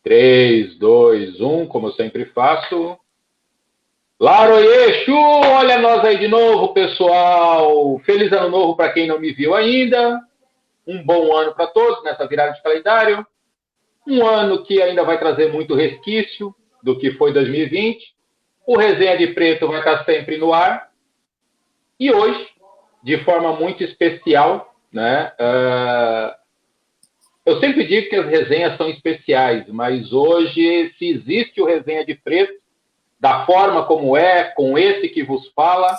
3, 2, 1, como eu sempre faço. Laroyexu, olha nós aí de novo, pessoal. Feliz ano novo para quem não me viu ainda. Um bom ano para todos nessa virada de calendário. Um ano que ainda vai trazer muito resquício do que foi 2020. O Resenha de Preto vai estar sempre no ar. E hoje, de forma muito especial, né? Eu sempre digo que as resenhas são especiais, mas hoje, se existe o Resenha de Preto, da forma como é, com esse que vos fala,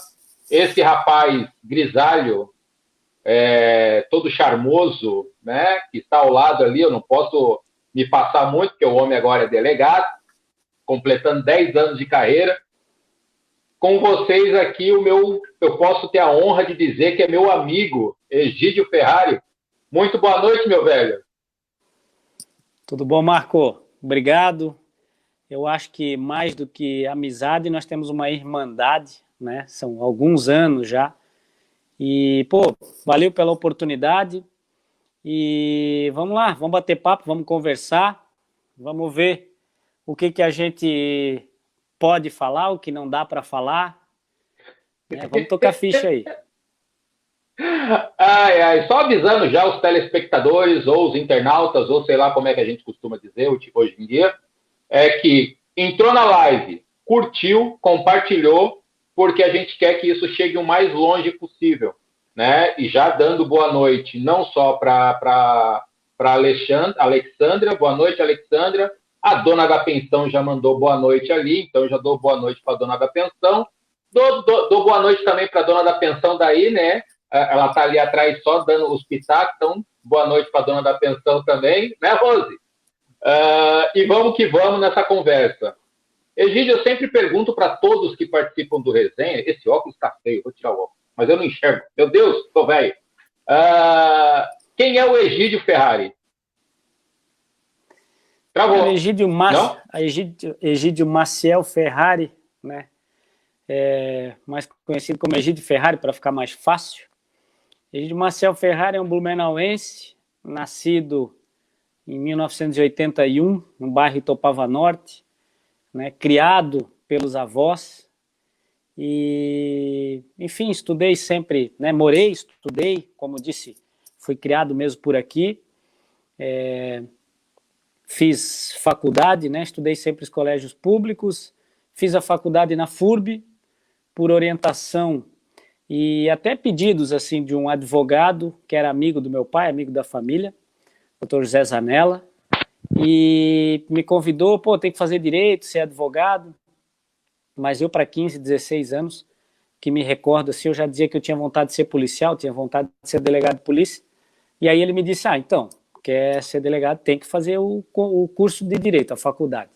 esse rapaz grisalho, todo charmoso, né, que está ao lado ali, eu não posso me passar muito, porque o homem agora é delegado, completando 10 anos de carreira. Com vocês aqui, eu posso ter a honra de dizer que é meu amigo, Egídio Ferrari. Muito boa noite, meu velho. Tudo bom, Marco? Obrigado. Eu acho que mais do que amizade, nós temos uma irmandade, né? São alguns anos já. E, pô, valeu pela oportunidade. E vamos lá, vamos bater papo, vamos conversar, vamos ver o que a gente pode falar, o que não dá para falar. Vamos tocar ficha aí. Só avisando já os telespectadores ou os internautas, ou sei lá como é que a gente costuma dizer hoje em dia, é que entrou na live, curtiu, compartilhou, porque a gente quer que isso chegue o mais longe possível, né? E já dando boa noite, não só para Alexandra, boa noite, Alexandra. A dona da pensão já mandou boa noite ali, então já dou boa noite para a dona da pensão. Dou boa noite também para a dona da pensão daí, né? Ela está ali atrás só dando os pitacos, então boa noite para a dona da pensão também, né, Rose? E vamos que vamos nessa conversa. Egídio, eu sempre pergunto para todos que participam do resenha, esse óculos está feio, vou tirar o óculos, mas eu não enxergo. Meu Deus, tô velho. Quem é o Egídio Ferrari? Travou. Egídio Maciel Ferrari, né? Mais conhecido como Egídio Ferrari, para ficar mais fácil. Egídio Maciel Ferrari é um blumenauense, nascido em 1981, no bairro Itopava Norte, né, criado pelos avós. E, enfim, estudei sempre, né, estudei, como disse, fui criado mesmo por aqui. Fiz faculdade, né, estudei sempre os colégios públicos, fiz a faculdade na FURB, por orientação e até pedidos assim de um advogado que era amigo do meu pai, amigo da família, Dr. José Zanella, e me convidou, tem que fazer direito, ser advogado, mas eu para 15, 16 anos, que me recordo assim, eu já dizia que eu tinha vontade de ser policial, tinha vontade de ser delegado de polícia, e aí ele me disse, então, quer ser delegado, tem que fazer o curso de direito, a faculdade.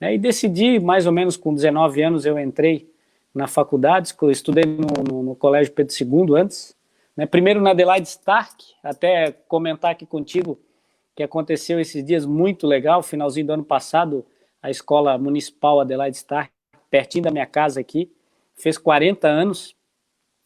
E decidi, mais ou menos com 19 anos eu entrei na faculdade, eu estudei no Colégio Pedro II antes, né? Primeiro na Adelaide Stark, até comentar aqui contigo que aconteceu esses dias muito legal, finalzinho do ano passado, a Escola Municipal Adelaide Stark, pertinho da minha casa aqui, fez 40 anos,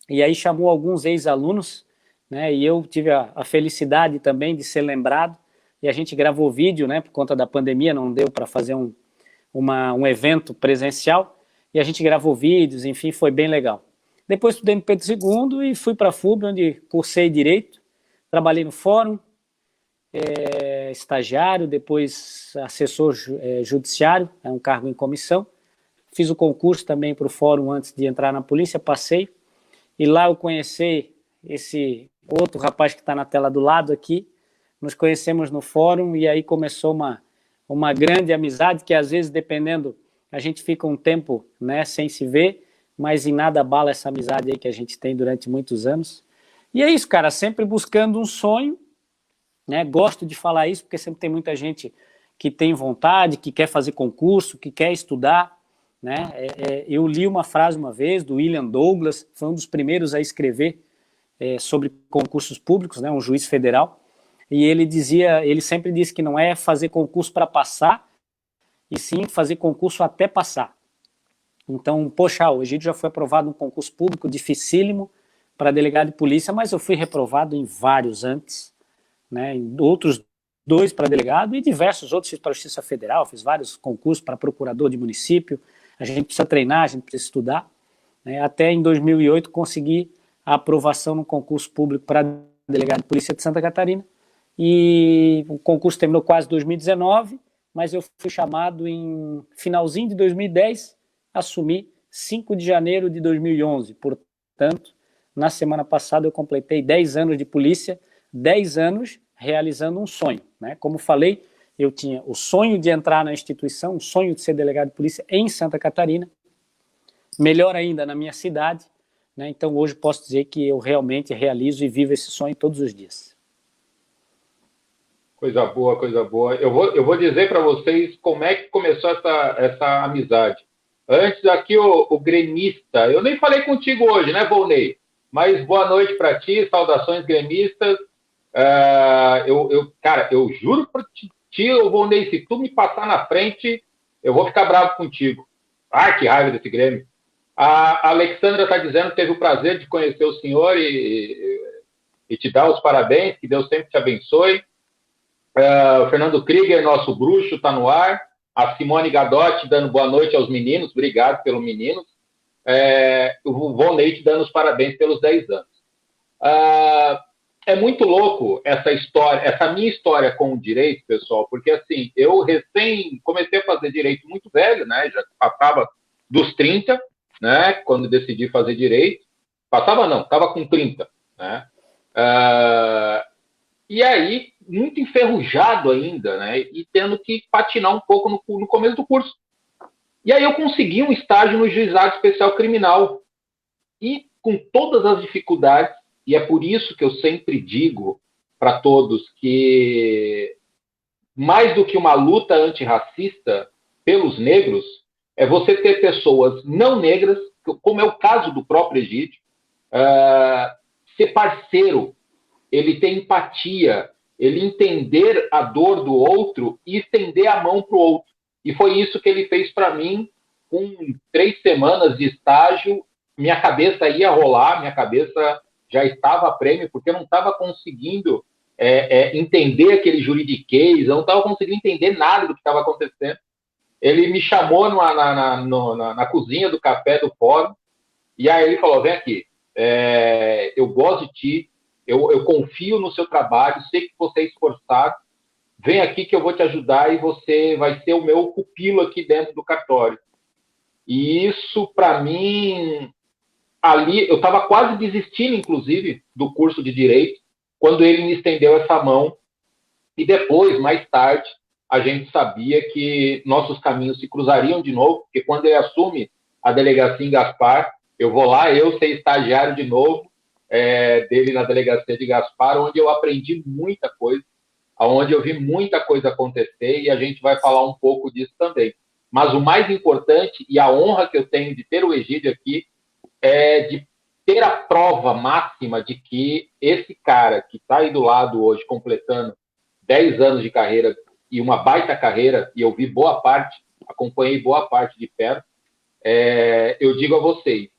e aí chamou alguns ex-alunos, né? E eu tive a felicidade também de ser lembrado, e a gente gravou vídeo, né? Por conta da pandemia, não deu para fazer um evento presencial, e a gente gravou vídeos, enfim, foi bem legal. Depois estudei no Pedro II e fui para a FUB, onde cursei Direito, trabalhei no Fórum, estagiário, depois assessor judiciário, é um cargo em comissão. Fiz o concurso também para o Fórum antes de entrar na polícia, passei, e lá eu conheci esse outro rapaz que está na tela do lado aqui, nos conhecemos no Fórum, e aí começou uma grande amizade, que às vezes, dependendo, a gente fica um tempo, né, sem se ver, mas em nada abala essa amizade aí que a gente tem durante muitos anos. E é isso, cara, sempre buscando um sonho, né? Gosto de falar isso, porque sempre tem muita gente que tem vontade, que quer fazer concurso, que quer estudar, né? Eu li uma frase uma vez do William Douglas, foi um dos primeiros a escrever sobre concursos públicos, né, um juiz federal, e ele sempre disse que não é fazer concurso para passar, e sim fazer concurso até passar. Então, poxa, o Egídio já foi aprovado num concurso público dificílimo para delegado de polícia, mas eu fui reprovado em vários antes, né, em outros 2 para delegado e diversos outros, fiz para a Justiça Federal, fiz vários concursos para procurador de município. A gente precisa treinar, a gente precisa estudar, né? Até em 2008 consegui a aprovação no concurso público para delegado de polícia de Santa Catarina, e o concurso terminou quase em 2019, mas eu fui chamado em finalzinho de 2010, assumi 5 de janeiro de 2011, portanto, na semana passada eu completei 10 anos de polícia, 10 anos realizando um sonho, né? Como falei, eu tinha o sonho de entrar na instituição, o sonho de ser delegado de polícia em Santa Catarina, melhor ainda na minha cidade, né? Então hoje posso dizer que eu realmente realizo e vivo esse sonho todos os dias. Coisa boa, coisa boa. Eu vou dizer para vocês como é que começou essa amizade. Antes aqui o gremista, eu nem falei contigo hoje, né, Volney? Mas boa noite para ti, saudações gremistas. Cara, eu juro para ti, Volney, se tu me passar na frente, eu vou ficar bravo contigo. Que raiva desse Grêmio. A Alexandra está dizendo que teve o prazer de conhecer o senhor e te dar os parabéns, que Deus sempre te abençoe. O Fernando Krieger, nosso bruxo, está no ar. A Simone Gadotti dando boa noite aos meninos, obrigado pelos meninos. O Volney dando os parabéns pelos 10 anos. É muito louco essa história, essa minha história com o direito, pessoal, porque assim, eu recém comecei a fazer direito muito velho, né? Já passava dos 30, né? Quando decidi fazer direito. Passava não, estava com 30, né? E aí, muito enferrujado ainda, né? E tendo que patinar um pouco no começo do curso. E aí eu consegui um estágio no Juizado Especial Criminal. E com todas as dificuldades, e é por isso que eu sempre digo para todos que mais do que uma luta antirracista pelos negros, é você ter pessoas não negras, como é o caso do próprio Egídio, ser parceiro, ele ter empatia, ele entender a dor do outro e estender a mão para o outro. E foi isso que ele fez para mim, com 3 semanas de estágio, minha cabeça ia rolar, minha cabeça já estava a prêmio, porque eu não estava conseguindo entender aquele juridiquês, eu não estava conseguindo entender nada do que estava acontecendo. Ele me chamou na cozinha do café do fórum, e aí ele falou, vem aqui, eu gosto de ti, eu confio no seu trabalho, sei que você é esforçado, vem aqui que eu vou te ajudar e você vai ser o meu pupilo aqui dentro do cartório. E isso, para mim, ali, eu estava quase desistindo, inclusive, do curso de Direito, quando ele me estendeu essa mão. E depois, mais tarde, a gente sabia que nossos caminhos se cruzariam de novo, porque quando ele assume a delegacia em Gaspar, eu vou lá, eu ser estagiário de novo, dele na delegacia de Gaspar, onde eu aprendi muita coisa, onde eu vi muita coisa acontecer, e a gente vai falar um pouco disso também. Mas o mais importante, e a honra que eu tenho de ter o Egídio aqui, é de ter a prova máxima de que esse cara que está aí do lado hoje, completando 10 anos de carreira, e uma baita carreira, e eu vi boa parte, acompanhei boa parte de perto, eu digo a vocês,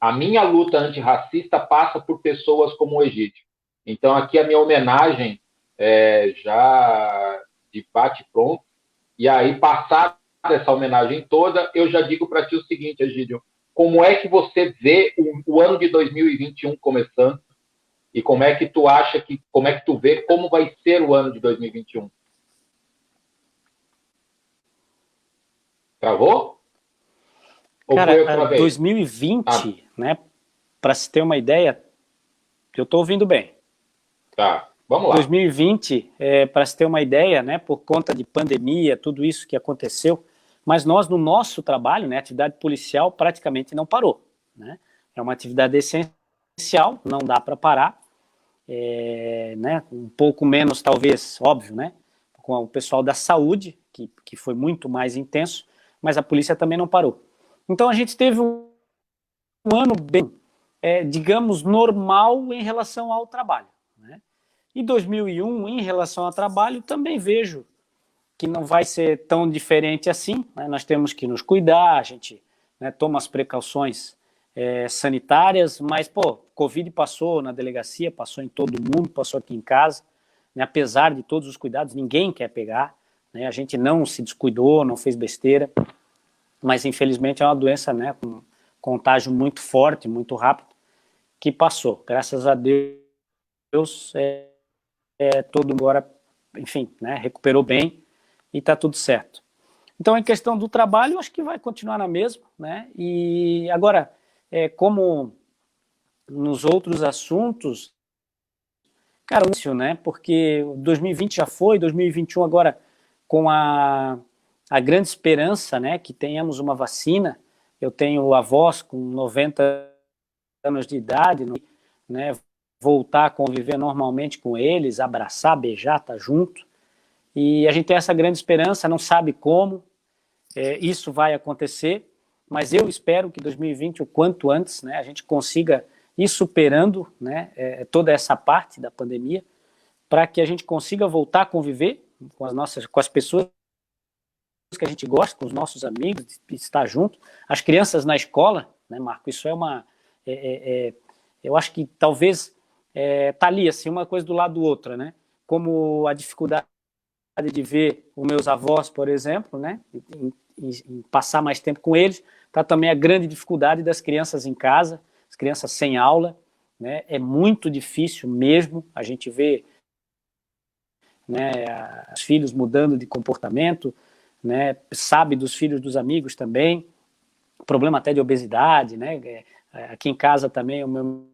a minha luta antirracista passa por pessoas como o Egídio. Então, aqui a minha homenagem já de bate-pronto, e aí, passada essa homenagem toda, eu já digo para ti o seguinte, Egídio, como é que você vê o ano de 2021 começando, e como é que tu acha como é que tu vê como vai ser o ano de 2021? Travou? Cara, 2020, né, para se ter uma ideia, eu estou ouvindo bem. Tá, vamos lá. 2020, para se ter uma ideia, né, por conta de pandemia, tudo isso que aconteceu, mas nós, no nosso trabalho, né, a atividade policial praticamente não parou, né? É uma atividade essencial, não dá para parar, né, um pouco menos talvez, óbvio, né, com o pessoal da saúde, que foi muito mais intenso, mas a polícia também não parou. Então a gente teve um ano bem, digamos, normal em relação ao trabalho, né? E 2001, em relação ao trabalho, também vejo que não vai ser tão diferente assim, né? Nós temos que nos cuidar, a gente, né, toma as precauções sanitárias, mas, Covid passou na delegacia, passou em todo mundo, passou aqui em casa, né? Apesar de todos os cuidados, ninguém quer pegar, né? A gente não se descuidou, não fez besteira, mas infelizmente é uma doença, né, com contágio muito forte, muito rápido, que passou. Graças a Deus, todo agora, enfim, né, recuperou bem e está tudo certo. Então, em questão do trabalho, acho que vai continuar na mesma, né? E agora, como nos outros assuntos, cara, né? Porque 2020 já foi, 2021 agora com a grande esperança, né, que tenhamos uma vacina. Eu tenho avós com 90 anos de idade, né, voltar a conviver normalmente com eles, abraçar, beijar, estar junto. E a gente tem essa grande esperança, não sabe como isso vai acontecer, mas eu espero que 2020, o quanto antes, né, a gente consiga ir superando, né, toda essa parte da pandemia, para que a gente consiga voltar a conviver com as pessoas que a gente gosta, com os nossos amigos, de estar junto. As crianças na escola, né, Marco, isso é uma... eu acho que talvez tá ali, assim, uma coisa do lado do outro, né? Como a dificuldade de ver os meus avós, por exemplo, né, em passar mais tempo com eles, tá também a grande dificuldade das crianças em casa, as crianças sem aula, né? É muito difícil mesmo, a gente vê, né, os filhos mudando de comportamento, né, sabe dos filhos dos amigos também, problema até de obesidade, né, aqui em casa também o meu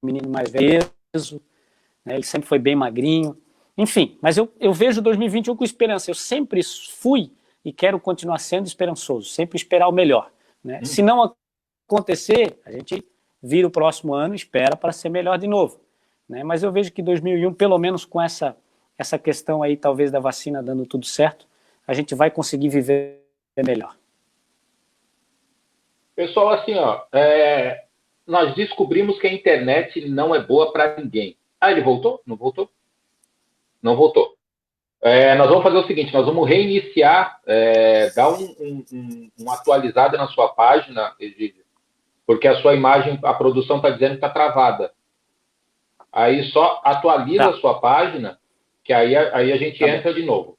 menino mais velho, né, ele sempre foi bem magrinho, enfim, mas eu vejo 2021 com esperança, eu sempre fui e quero continuar sendo esperançoso, sempre esperar o melhor, né? Se não acontecer, a gente vira o próximo ano e espera para ser melhor de novo, né? Mas eu vejo que 2001, pelo menos com essa questão aí, talvez da vacina dando tudo certo, a gente vai conseguir viver melhor. Pessoal, assim, ó, nós descobrimos que a internet não é boa para ninguém. Ah, ele voltou? Não voltou? Não voltou. Nós vamos fazer o seguinte, nós vamos reiniciar, dar uma atualizada na sua página, Egídio, porque a sua imagem, a produção está dizendo que está travada. Aí só atualiza a sua página, que aí a gente entra de novo.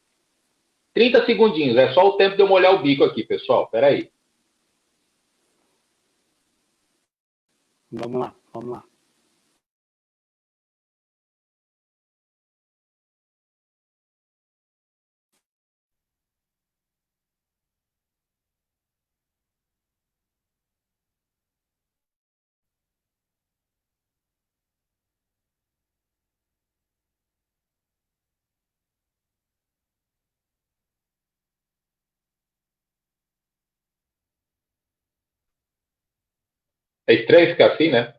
30 segundinhos, é só o tempo de eu molhar o bico aqui, pessoal. Espera aí. Vamos lá. É estranho ficar assim, né?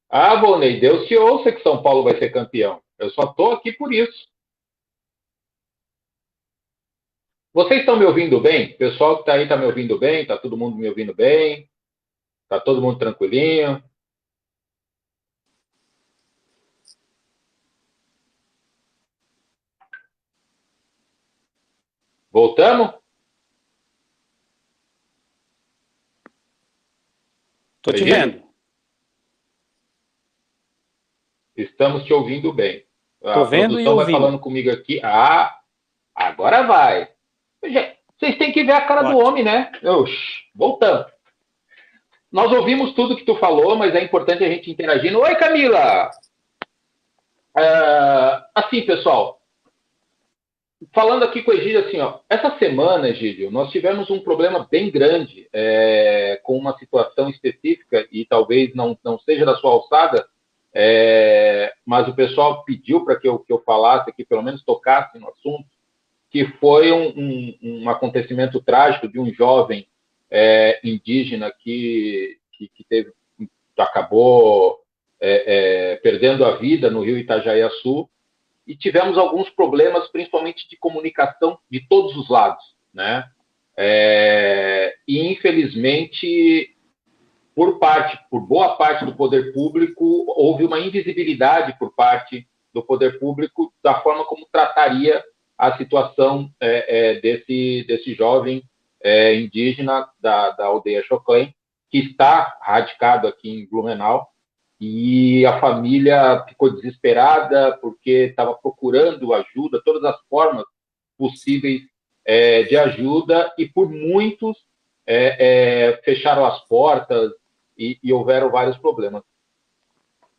Ah, Volney, Deus te ouça que São Paulo vai ser campeão. Eu só estou aqui por isso. Vocês estão me ouvindo bem? O pessoal que está aí está me ouvindo bem? Está todo mundo me ouvindo bem? Está todo mundo tranquilinho? Voltamos? Estou te vendo. Estamos te ouvindo bem. Estou vendo e ouvindo. Vai falando comigo aqui. Ah, agora vai. Vocês têm que ver a cara do homem, né? Voltamos. Nós ouvimos tudo que tu falou, mas é importante a gente interagindo. Oi, Camila! Assim, pessoal, falando aqui com o Egídio, assim, ó, essa semana, Egídio, nós tivemos um problema bem grande com uma situação específica e talvez não seja da sua alçada, mas o pessoal pediu para que eu falasse aqui, pelo menos tocasse no assunto, que foi um acontecimento trágico de um jovem indígena que acabou perdendo a vida no rio Itajaiaçu, e tivemos alguns problemas, principalmente de comunicação de todos os lados, né? E infelizmente, por boa parte do poder público, houve uma invisibilidade por parte do poder público da forma como trataria a situação desse jovem indígena da aldeia Choclen, que está radicado aqui em Blumenau. e a família ficou desesperada porque estava procurando ajuda, todas as formas possíveis de ajuda, e por muitos fecharam as portas e houveram vários problemas.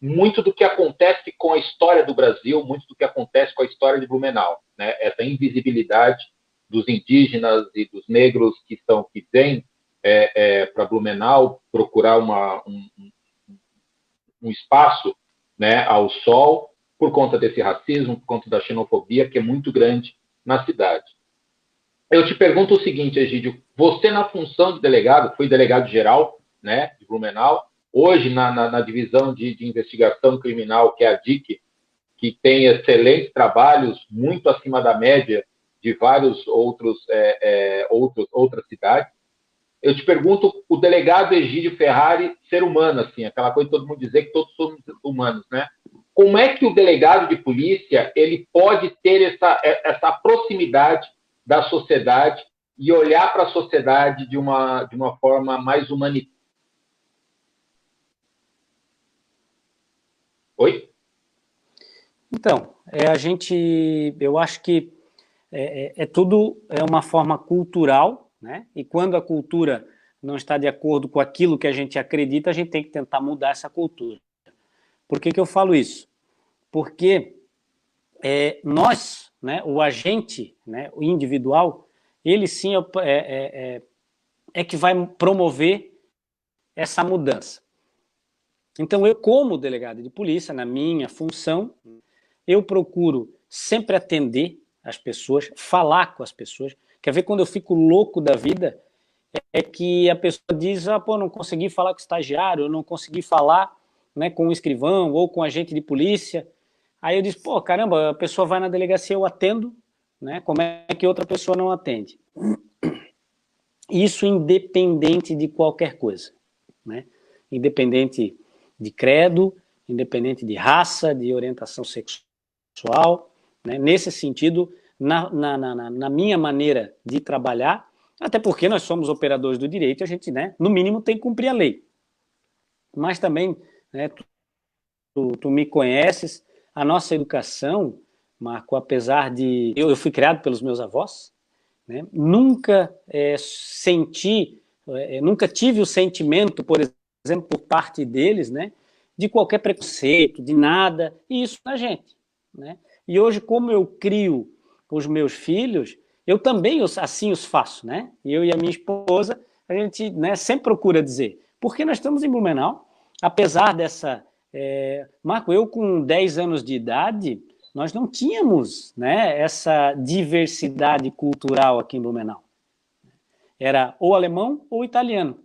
Muito do que acontece com a história do Brasil, muito do que acontece com a história de Blumenau, né? Essa invisibilidade dos indígenas e dos negros que vêm para Blumenau procurar um espaço, né, ao sol, por conta desse racismo, por conta da xenofobia, que é muito grande na cidade. Eu te pergunto o seguinte, Egídio, você na função de delegado, foi delegado geral, né, de Blumenau, hoje na divisão de investigação criminal, que é a DIC, que tem excelentes trabalhos, muito acima da média de vários outras cidades. Eu te pergunto, o delegado Egídio Ferrari, ser humano, assim, aquela coisa de todo mundo dizer que todos somos humanos, né? Como é que o delegado de polícia ele pode ter essa proximidade da sociedade e olhar para a sociedade de uma forma mais humanitária? Oi? Então, eu acho que tudo é uma forma cultural, né? E quando a cultura não está de acordo com aquilo que a gente acredita, a gente tem que tentar mudar essa cultura. Por que eu falo isso? Porque nós, né, o agente, né, o individual, ele sim é que vai promover essa mudança. Então, eu, como delegado de polícia, na minha função, eu procuro sempre atender as pessoas, falar com as pessoas. Quer ver, quando eu fico louco da vida, é que a pessoa diz, não consegui falar com o estagiário, eu não consegui falar, né, com o escrivão ou com o agente de polícia. Aí eu disse, caramba, a pessoa vai na delegacia, eu atendo, né? Como é que outra pessoa não atende? Isso independente de qualquer coisa, né? Independente de credo, independente de raça, de orientação sexual, né? Nesse sentido, na minha maneira de trabalhar, até porque nós somos operadores do direito, a gente, né, no mínimo, tem que cumprir a lei. Mas também, né, tu me conheces, a nossa educação, Marco, apesar de... Eu fui criado pelos meus avós, né, nunca nunca tive o sentimento, por exemplo, por parte deles, né, de qualquer preconceito, de nada, e isso na gente, né? E hoje, como eu crio os meus filhos, eu também assim os faço, né? Eu e a minha esposa, a gente, né, sempre procura dizer, porque nós estamos em Blumenau, apesar dessa... Marco, eu com 10 anos de idade, nós não tínhamos, né, essa diversidade cultural aqui em Blumenau. Era ou alemão ou italiano.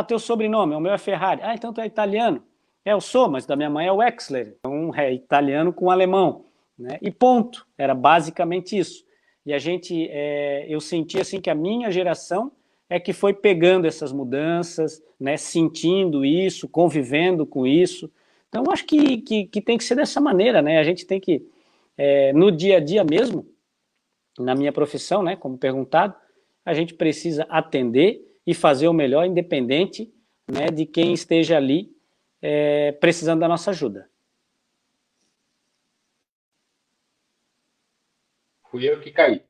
Teu sobrenome, o meu é Ferrari. Então tu é italiano. Eu sou, mas da minha mãe é Wexler. Então é italiano com alemão, né? E ponto. Era basicamente isso. E a gente, eu senti assim que a minha geração é que foi pegando essas mudanças, né, sentindo isso, convivendo com isso. Então, eu acho que tem que ser dessa maneira, né? A gente tem que, no dia a dia mesmo, na minha profissão, né, como perguntado, a gente precisa atender e fazer o melhor, independente, né, de quem esteja ali precisando da nossa ajuda. Fui eu que caí.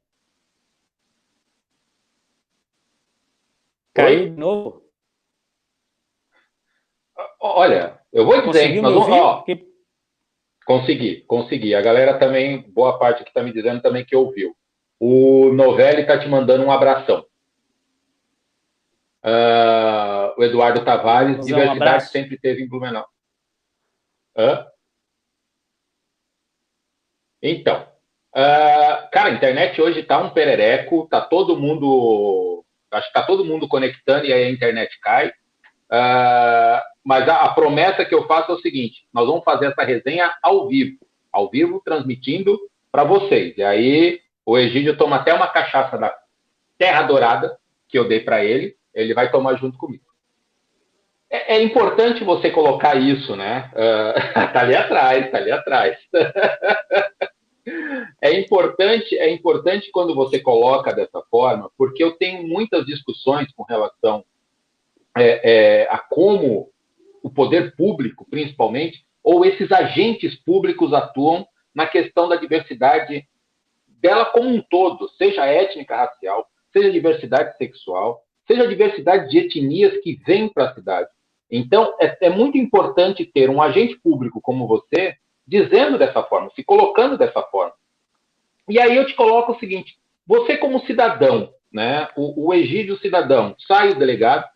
Caiu de novo? Olha, eu vou dizer, Conseguiu me ouvir? Consegui. A galera também, boa parte que está me dizendo também que ouviu. O Novelli está te mandando um abração. O Eduardo Tavares, diversidade sempre teve em Blumenau. Então, cara, a internet hoje está um perereco, tá todo mundo, acho que está todo mundo conectando e aí a internet cai. Mas a promessa que eu faço é o seguinte: nós vamos fazer essa resenha ao vivo, transmitindo para vocês. E aí o Egídio toma até uma cachaça da Terra Dourada, que eu dei para ele vai tomar junto comigo. É importante você colocar isso, né? Tá ali atrás. É importante quando você coloca dessa forma, porque eu tenho muitas discussões com relação a como o poder público, principalmente, ou esses agentes públicos atuam na questão da diversidade dela como um todo, seja étnica, racial, seja diversidade sexual, seja diversidade de etnias que vêm para a cidade. Então, é muito importante ter um agente público como você dizendo dessa forma, se colocando dessa forma. E aí eu te coloco o seguinte, você como cidadão, né, o Egídio cidadão, sai o delegado,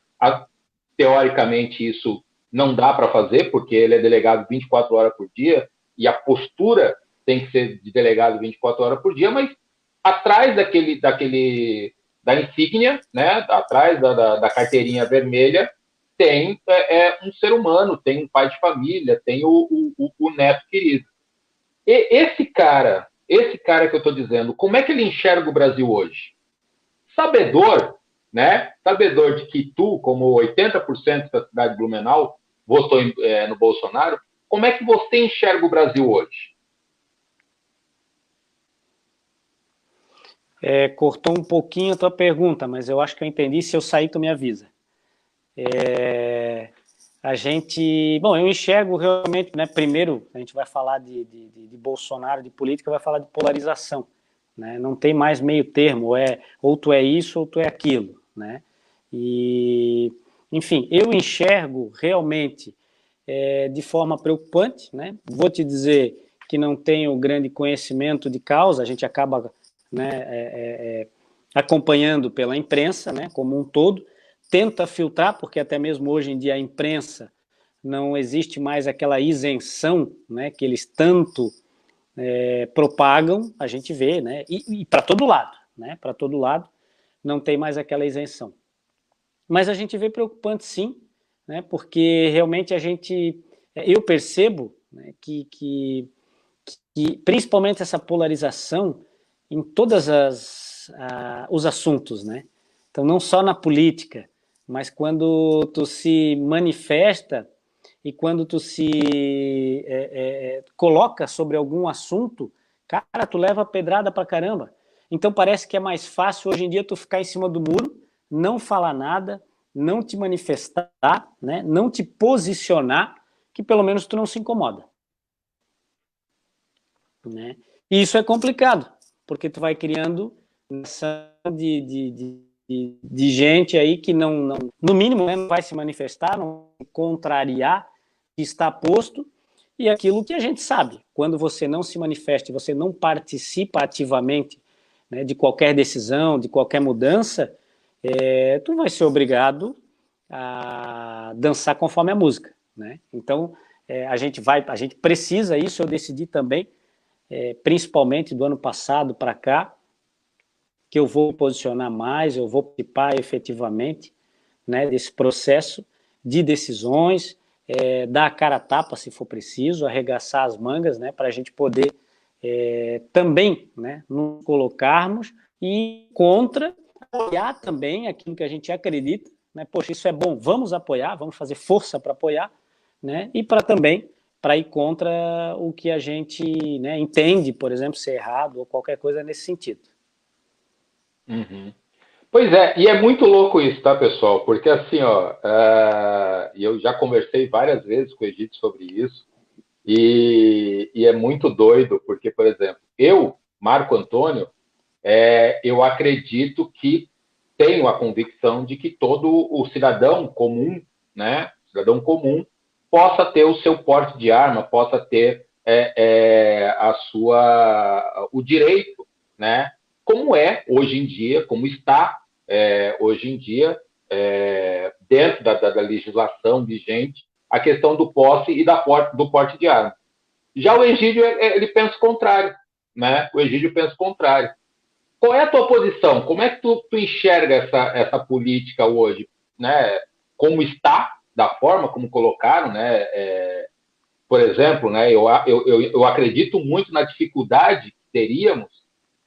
teoricamente isso não dá para fazer, porque ele é delegado 24 horas por dia, e a postura tem que ser de delegado 24 horas por dia, mas atrás da insígnia, né, atrás da carteirinha vermelha, tem um ser humano, tem um pai de família, tem o neto querido. E esse cara que eu estou dizendo, como é que ele enxerga o Brasil hoje? Sabedor, né? Sabedor de que tu, como 80% da cidade de Blumenau, votou no Bolsonaro, como é que você enxerga o Brasil hoje? Cortou um pouquinho a tua pergunta, mas eu acho que eu entendi. Se eu sair, tu me avisa. Bom, eu enxergo realmente, né, primeiro a gente vai falar de Bolsonaro, de política, vai falar de polarização, né, não tem mais meio termo, ou tu é isso ou tu é aquilo, né, e, enfim, eu enxergo realmente de forma preocupante, né, vou te dizer que não tenho grande conhecimento de causa, a gente acaba, né, acompanhando pela imprensa, né, como um todo, tenta filtrar, porque até mesmo hoje em dia a imprensa não existe mais aquela isenção, né, que eles tanto propagam, a gente vê, né, e para todo lado, né, para todo lado não tem mais aquela isenção. Mas a gente vê preocupante sim, né, porque realmente eu percebo, né, que principalmente essa polarização em todos os assuntos, né, então não só na política, mas quando tu se manifesta e quando tu se coloca sobre algum assunto, cara, tu leva pedrada pra caramba. Então parece que é mais fácil hoje em dia tu ficar em cima do muro, não falar nada, não te manifestar, né, não te posicionar, que pelo menos tu não se incomoda. Né? E isso é complicado, porque tu vai criando de gente aí que não no mínimo, né, não vai se manifestar, não contrariar, que está posto, e aquilo que a gente sabe, quando você não se manifesta, você não participa ativamente, né, de qualquer decisão, de qualquer mudança, tu vai ser obrigado a dançar conforme a música, né? Então, a gente precisa, isso eu decidi também, principalmente do ano passado para cá, que eu vou posicionar mais, eu vou participar efetivamente, né, desse processo de decisões, dar a cara a tapa se for preciso, arregaçar as mangas, né, para a gente poder também, né, nos colocarmos e apoiar também aquilo que a gente acredita, né, poxa, isso é bom, vamos apoiar, vamos fazer força para apoiar, né, e para ir contra o que a gente, né, entende, por exemplo, ser errado ou qualquer coisa nesse sentido. Uhum. Pois é, e é muito louco isso, tá, pessoal? Porque assim, ó, eu já conversei várias vezes com o Egito sobre isso, e é muito doido, porque, por exemplo, eu, Marco Antônio, eu acredito que tenho a convicção de que todo o cidadão comum, né, cidadão comum, possa ter o seu porte de arma, possa ter o direito, né, como é hoje em dia, como está hoje em dia, dentro da legislação vigente, a questão do posse e do porte de arma. Já o Egídio, ele pensa o contrário, né? O Egídio pensa o contrário. Qual é a tua posição? Como é que tu enxerga essa política hoje, né? Como está, da forma como colocaram, né? Por exemplo, né? Eu acredito muito na dificuldade que teríamos,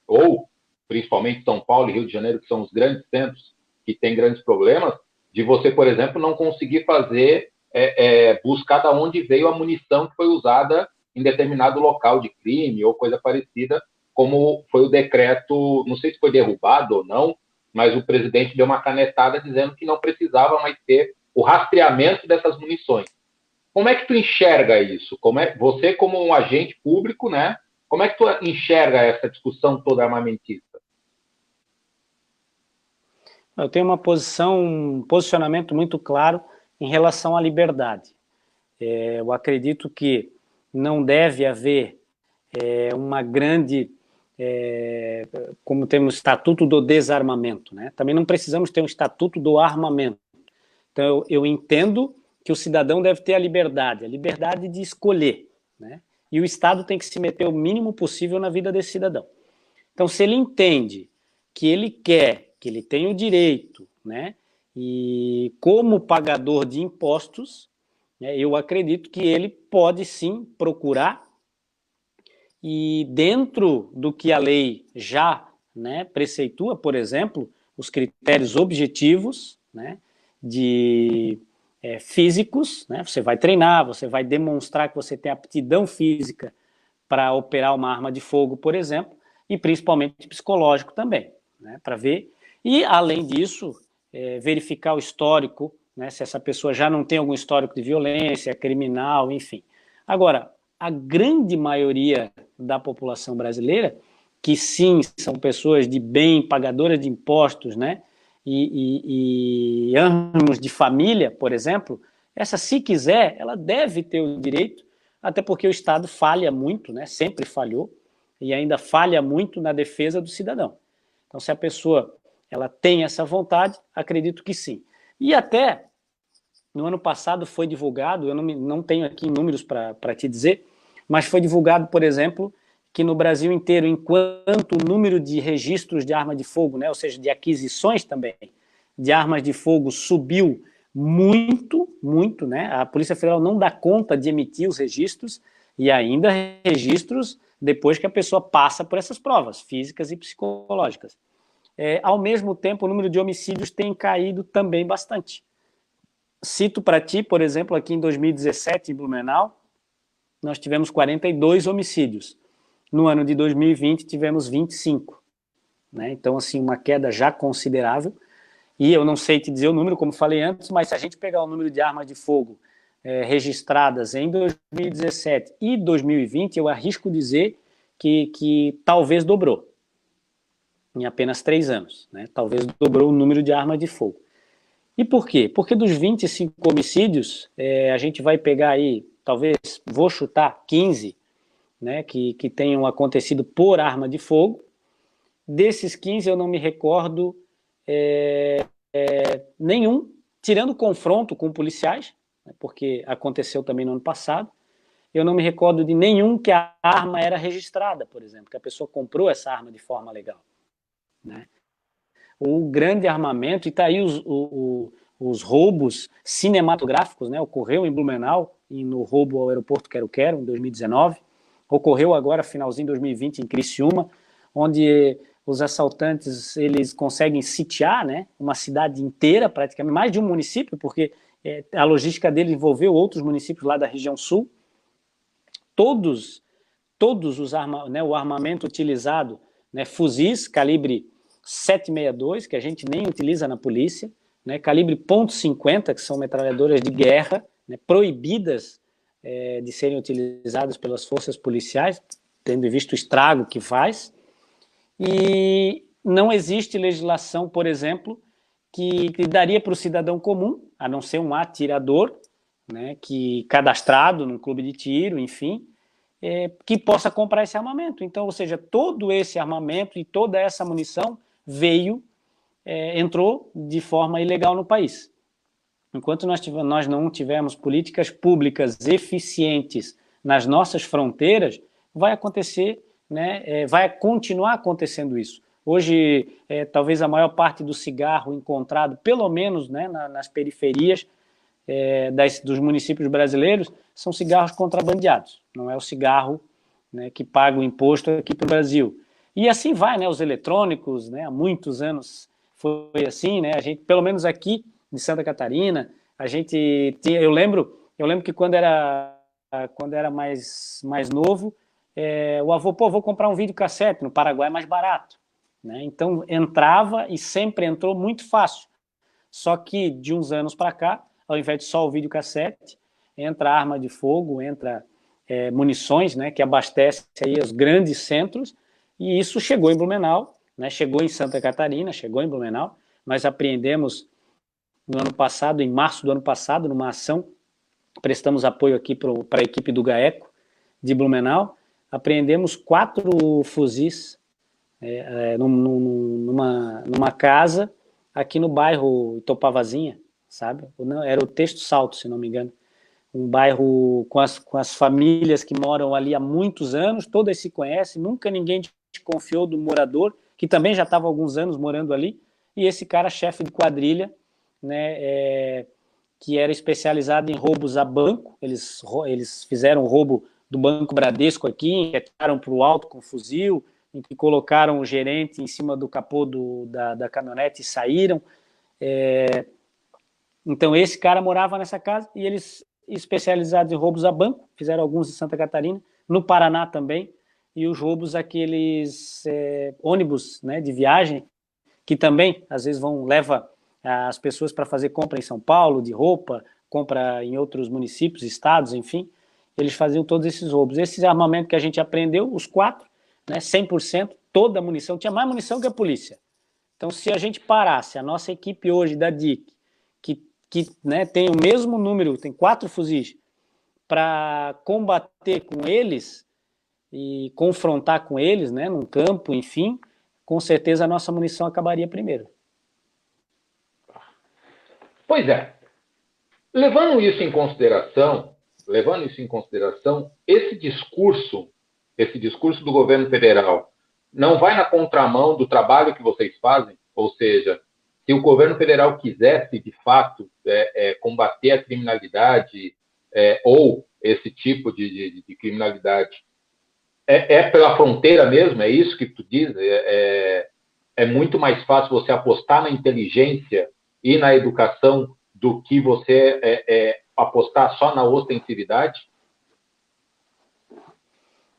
ou principalmente São Paulo e Rio de Janeiro, que são os grandes centros que têm grandes problemas, de você, por exemplo, não conseguir buscar de onde veio a munição que foi usada em determinado local de crime ou coisa parecida, como foi o decreto, não sei se foi derrubado ou não, mas o presidente deu uma canetada dizendo que não precisava mais ter o rastreamento dessas munições. Como é que tu enxerga isso? Você como um agente público, né? Como é que tu enxerga essa discussão toda armamentista? Eu tenho um posicionamento muito claro em relação à liberdade. Eu acredito que não deve haver uma grande, como temos o Estatuto do Desarmamento, né? Também não precisamos ter um Estatuto do Armamento. Então, eu entendo que o cidadão deve ter a liberdade de escolher, né? E o Estado tem que se meter o mínimo possível na vida desse cidadão. Então, se ele entende que ele quer, que ele tem o direito, né? E como pagador de impostos, né, eu acredito que ele pode sim procurar e dentro do que a lei já, né, preceitua, por exemplo, os critérios objetivos, né, de físicos, né, você vai treinar, você vai demonstrar que você tem aptidão física para operar uma arma de fogo, por exemplo, e principalmente psicológico também, né, para ver. E, além disso, verificar o histórico, né, se essa pessoa já não tem algum histórico de violência, criminal, enfim. Agora, a grande maioria da população brasileira, que sim, são pessoas de bem, pagadoras de impostos, né, e ânimos de família, por exemplo, essa, se quiser, ela deve ter o direito, até porque o Estado falha muito, né, sempre falhou, e ainda falha muito na defesa do cidadão. Então, se a pessoa ela tem essa vontade, acredito que sim. E até no ano passado foi divulgado, eu não tenho aqui números para te dizer, mas foi divulgado, por exemplo, que no Brasil inteiro, enquanto o número de registros de arma de fogo, né, ou seja, de aquisições também de armas de fogo subiu muito, muito, né? A Polícia Federal não dá conta de emitir os registros e ainda registros depois que a pessoa passa por essas provas físicas e psicológicas. Ao mesmo tempo, o número de homicídios tem caído também bastante. Cito para ti, por exemplo, aqui em 2017, em Blumenau, nós tivemos 42 homicídios. No ano de 2020, tivemos 25. Né? Então, assim, uma queda já considerável. E eu não sei te dizer o número, como falei antes, mas se a gente pegar o número de armas de fogo registradas em 2017 e 2020, eu arrisco dizer que talvez dobrou em apenas 3 anos. Né? Talvez dobrou o número de armas de fogo. E por quê? Porque dos 25 homicídios, a gente vai pegar aí, talvez, vou chutar 15, né, que tenham acontecido por arma de fogo. Desses 15, eu não me recordo nenhum, tirando o confronto com policiais, né, porque aconteceu também no ano passado, eu não me recordo de nenhum que a arma era registrada, por exemplo, que a pessoa comprou essa arma de forma legal. Né? O grande armamento, e está aí os roubos cinematográficos, né? Ocorreu em Blumenau, no roubo ao aeroporto Quero-Quero, em 2019, ocorreu agora, finalzinho de 2020, em Criciúma, onde os assaltantes eles conseguem sitiar, né, uma cidade inteira, praticamente, mais de um município, porque a logística dele envolveu outros municípios lá da região sul. Todos né, o armamento utilizado, né, fuzis calibre 7,62, que a gente nem utiliza na polícia, né, calibre .50, que são metralhadoras de guerra, né, proibidas de serem utilizadas pelas forças policiais, tendo visto o estrago que faz. E não existe legislação, por exemplo, que daria para o cidadão comum, a não ser um atirador, né, que cadastrado num clube de tiro, enfim, que possa comprar esse armamento. Então, ou seja, todo esse armamento e toda essa munição entrou de forma ilegal no país. Enquanto nós não tivermos políticas públicas eficientes nas nossas fronteiras, vai acontecer, né, vai continuar acontecendo isso. Hoje, talvez a maior parte do cigarro encontrado, pelo menos, né, nas periferias dos municípios brasileiros, são cigarros contrabandeados. Não é o cigarro, né, que paga o imposto aqui para o Brasil. E assim vai, né, os eletrônicos, né, há muitos anos foi assim, né, a gente, pelo menos aqui de Santa Catarina, a gente tinha, eu lembro que quando era mais novo, o avô, vou comprar um videocassete, no Paraguai é mais barato, né? Então entrava e sempre entrou muito fácil. Só que de uns anos para cá, ao invés de só o videocassete, entra arma de fogo, entra munições, né, que abastece aí os grandes centros, e isso chegou em Blumenau, né, chegou em Santa Catarina, chegou em Blumenau. Nós apreendemos no ano passado, em março do ano passado, numa ação, prestamos apoio aqui para a equipe do GAECO de Blumenau, apreendemos 4 fuzis numa casa aqui no bairro Itopavazinha, sabe? Era o Texto Salto, se não me engano. Um bairro com as famílias que moram ali há muitos anos, todas se conhecem, nunca ninguém desconfiou do morador, que também já estava há alguns anos morando ali, e esse cara, chefe de quadrilha, né, que era especializado em roubos a banco. Eles fizeram o roubo do Banco Bradesco aqui, atiraram para o alto com fuzil, em que colocaram o gerente em cima do capô da caminhonete e saíram. Então, esse cara morava nessa casa, e eles, especializados em roubos a banco, fizeram alguns em Santa Catarina, no Paraná também, e os roubos aqueles ônibus, né, de viagem, que também, às vezes, leva as pessoas para fazer compra em São Paulo, de roupa, compra em outros municípios, estados, enfim. Eles faziam todos esses roubos. Esse armamento que a gente aprendeu, os 4, né, 100%, toda a munição, tinha mais munição que a polícia. Então, se a gente parasse, a nossa equipe hoje da DIC, que né, tem o mesmo número, tem 4 fuzis, para combater com eles e confrontar com eles, né, num campo, enfim, com certeza a nossa munição acabaria primeiro. Pois é. Levando isso em consideração, esse discurso do governo federal não vai na contramão do trabalho que vocês fazem? Ou seja, se o governo federal quisesse, de fato, combater a criminalidade ou esse tipo de criminalidade, pela fronteira mesmo? É isso que tu diz? É muito mais fácil você apostar na inteligência e na educação do que você apostar só na ostensividade?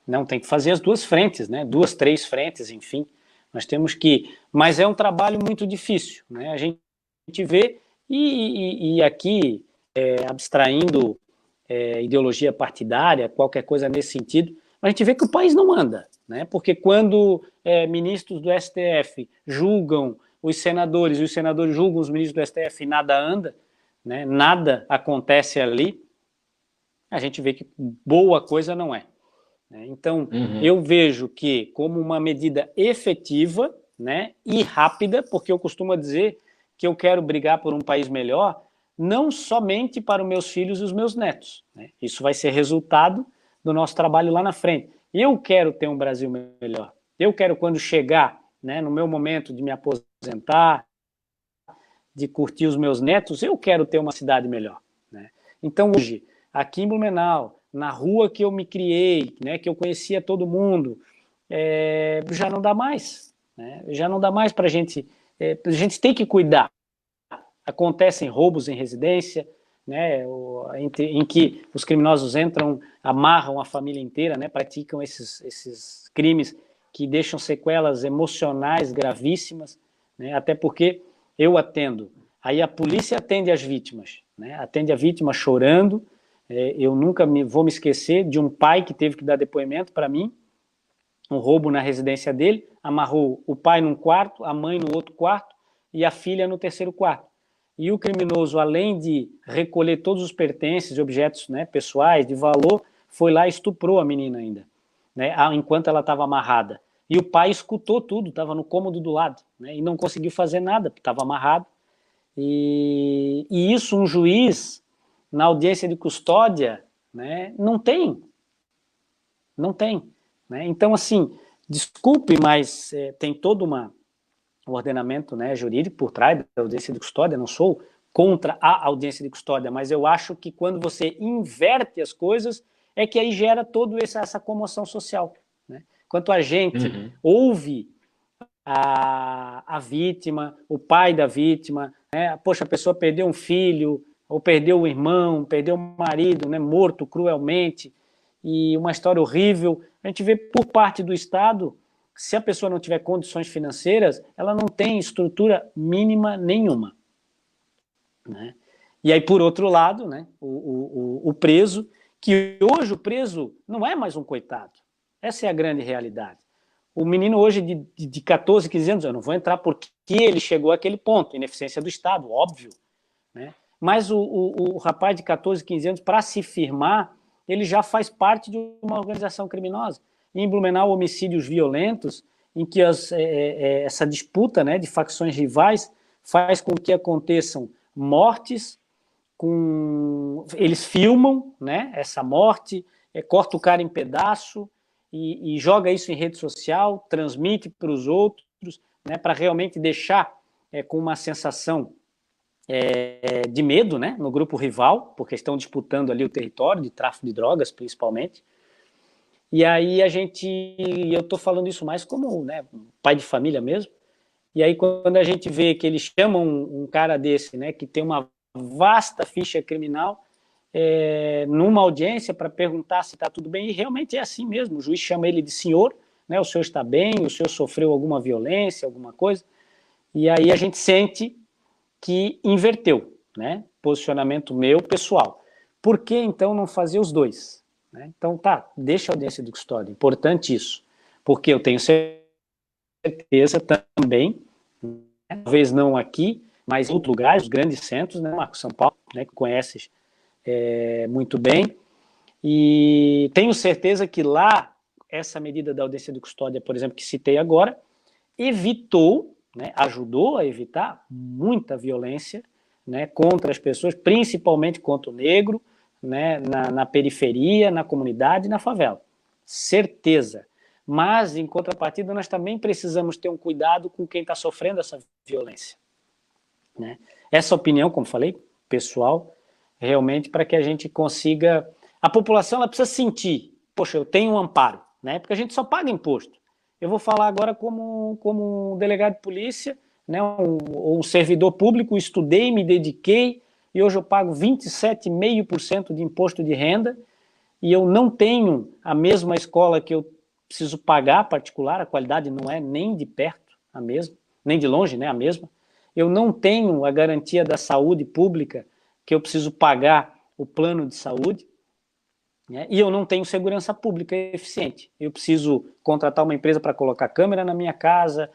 Não, tem que fazer as 2 frentes, né? 2, 3 frentes, enfim. Nós temos que... Mas é um trabalho muito difícil, né? A gente vê, e aqui, abstraindo ideologia partidária, qualquer coisa nesse sentido, a gente vê que o país não anda, né? Porque quando ministros do STF julgam os senadores, e os senadores julgam os ministros do STF e nada anda, né? Nada acontece ali, a gente vê que boa coisa não é. Então, eu vejo que como uma medida efetiva, né, e rápida, porque eu costumo dizer que eu quero brigar por um país melhor, não somente para os meus filhos e os meus netos, né? Isso vai ser resultado do nosso trabalho lá na frente. Eu quero ter um Brasil melhor. Eu quero, quando chegar, né, no meu momento de me aposentar, de curtir os meus netos, eu quero ter uma cidade melhor, né? Então, hoje, aqui em Blumenau, na rua que eu me criei, né, que eu conhecia todo mundo, já não dá mais, né? Já não dá mais para a gente tem que cuidar. Acontecem roubos em residência, né, em que os criminosos entram, amarram a família inteira, né, praticam esses crimes que deixam sequelas emocionais gravíssimas, né, até porque eu atendo, aí a polícia atende as vítimas, né, atende a vítima chorando. Eu nunca vou me esquecer de um pai que teve que dar depoimento para mim, um roubo na residência dele, amarrou o pai num quarto, a mãe no outro quarto e a filha no terceiro quarto. E o criminoso, além de recolher todos os pertences e objetos, né, pessoais, de valor, foi lá e estuprou a menina ainda, né, enquanto ela estava amarrada. E o pai escutou tudo, estava no cômodo do lado, né, e não conseguiu fazer nada, porque estava amarrado. E isso um juiz, na audiência de custódia, né, não tem. Não tem. Né? Então, assim, desculpe, mas tem todo um ordenamento, né, jurídico por trás da audiência de custódia. Não sou contra a audiência de custódia, mas eu acho que quando você inverte as coisas, é que aí gera toda essa comoção social. Né? Quanto a gente ouve a vítima, o pai da vítima, né? Poxa, a pessoa perdeu um filho, ou perdeu um irmão, perdeu um marido, né, morto cruelmente, e uma história horrível. A gente vê por parte do Estado, se a pessoa não tiver condições financeiras, ela não tem estrutura mínima nenhuma. Né? E aí, por outro lado, né, o preso, que hoje o preso não é mais um coitado. Essa é a grande realidade. O menino hoje de 14, 15 anos, eu não vou entrar porque ele chegou àquele ponto, ineficiência do Estado, óbvio, né? Mas o rapaz de 14, 15 anos, para se firmar, ele já faz parte de uma organização criminosa. Em Blumenau, homicídios violentos, em que essa disputa, né, de facções rivais faz com que aconteçam mortes, eles filmam, né, essa morte, corta o cara em pedaço e joga isso em rede social, transmite para os outros, né, para realmente deixar com uma sensação de medo, né, no grupo rival, porque estão disputando ali o território de tráfico de drogas, principalmente. E aí eu estou falando isso mais como, né, pai de família mesmo. E aí quando a gente vê que eles chamam um cara desse, né, que tem uma vasta ficha criminal, numa audiência para perguntar se está tudo bem, e realmente é assim mesmo, o juiz chama ele de senhor, né, o senhor está bem, o senhor sofreu alguma violência, alguma coisa, e aí a gente sente que inverteu, né, posicionamento meu pessoal. Por que então não fazer os dois? Né? Então tá, deixa a audiência de custódia, importante isso, porque eu tenho certeza também, né, talvez não aqui, mas em outros lugares, os grandes centros, né, Marcos, São Paulo, né, que conheces muito bem, e tenho certeza que lá, essa medida da audiência de custódia, por exemplo, que citei agora, evitou, né, ajudou a evitar muita violência, né, contra as pessoas, principalmente contra o negro, né, na periferia, na comunidade e na favela. Certeza. Mas, em contrapartida, nós também precisamos ter um cuidado com quem está sofrendo essa violência. Né? Essa opinião, como falei, pessoal, realmente para que a gente consiga... A população ela precisa sentir, poxa, eu tenho um amparo, né? Porque a gente só paga imposto. Eu vou falar agora como um delegado de polícia, né? um servidor público, estudei, me dediquei, e hoje eu pago 27,5% de imposto de renda, e eu não tenho a mesma escola que eu preciso pagar particular, a qualidade não é nem de perto a mesma, nem de longe, né, a mesma. Eu não tenho a garantia da saúde pública que eu preciso pagar o plano de saúde, né? E eu não tenho segurança pública eficiente. Eu preciso contratar uma empresa para colocar câmera na minha casa,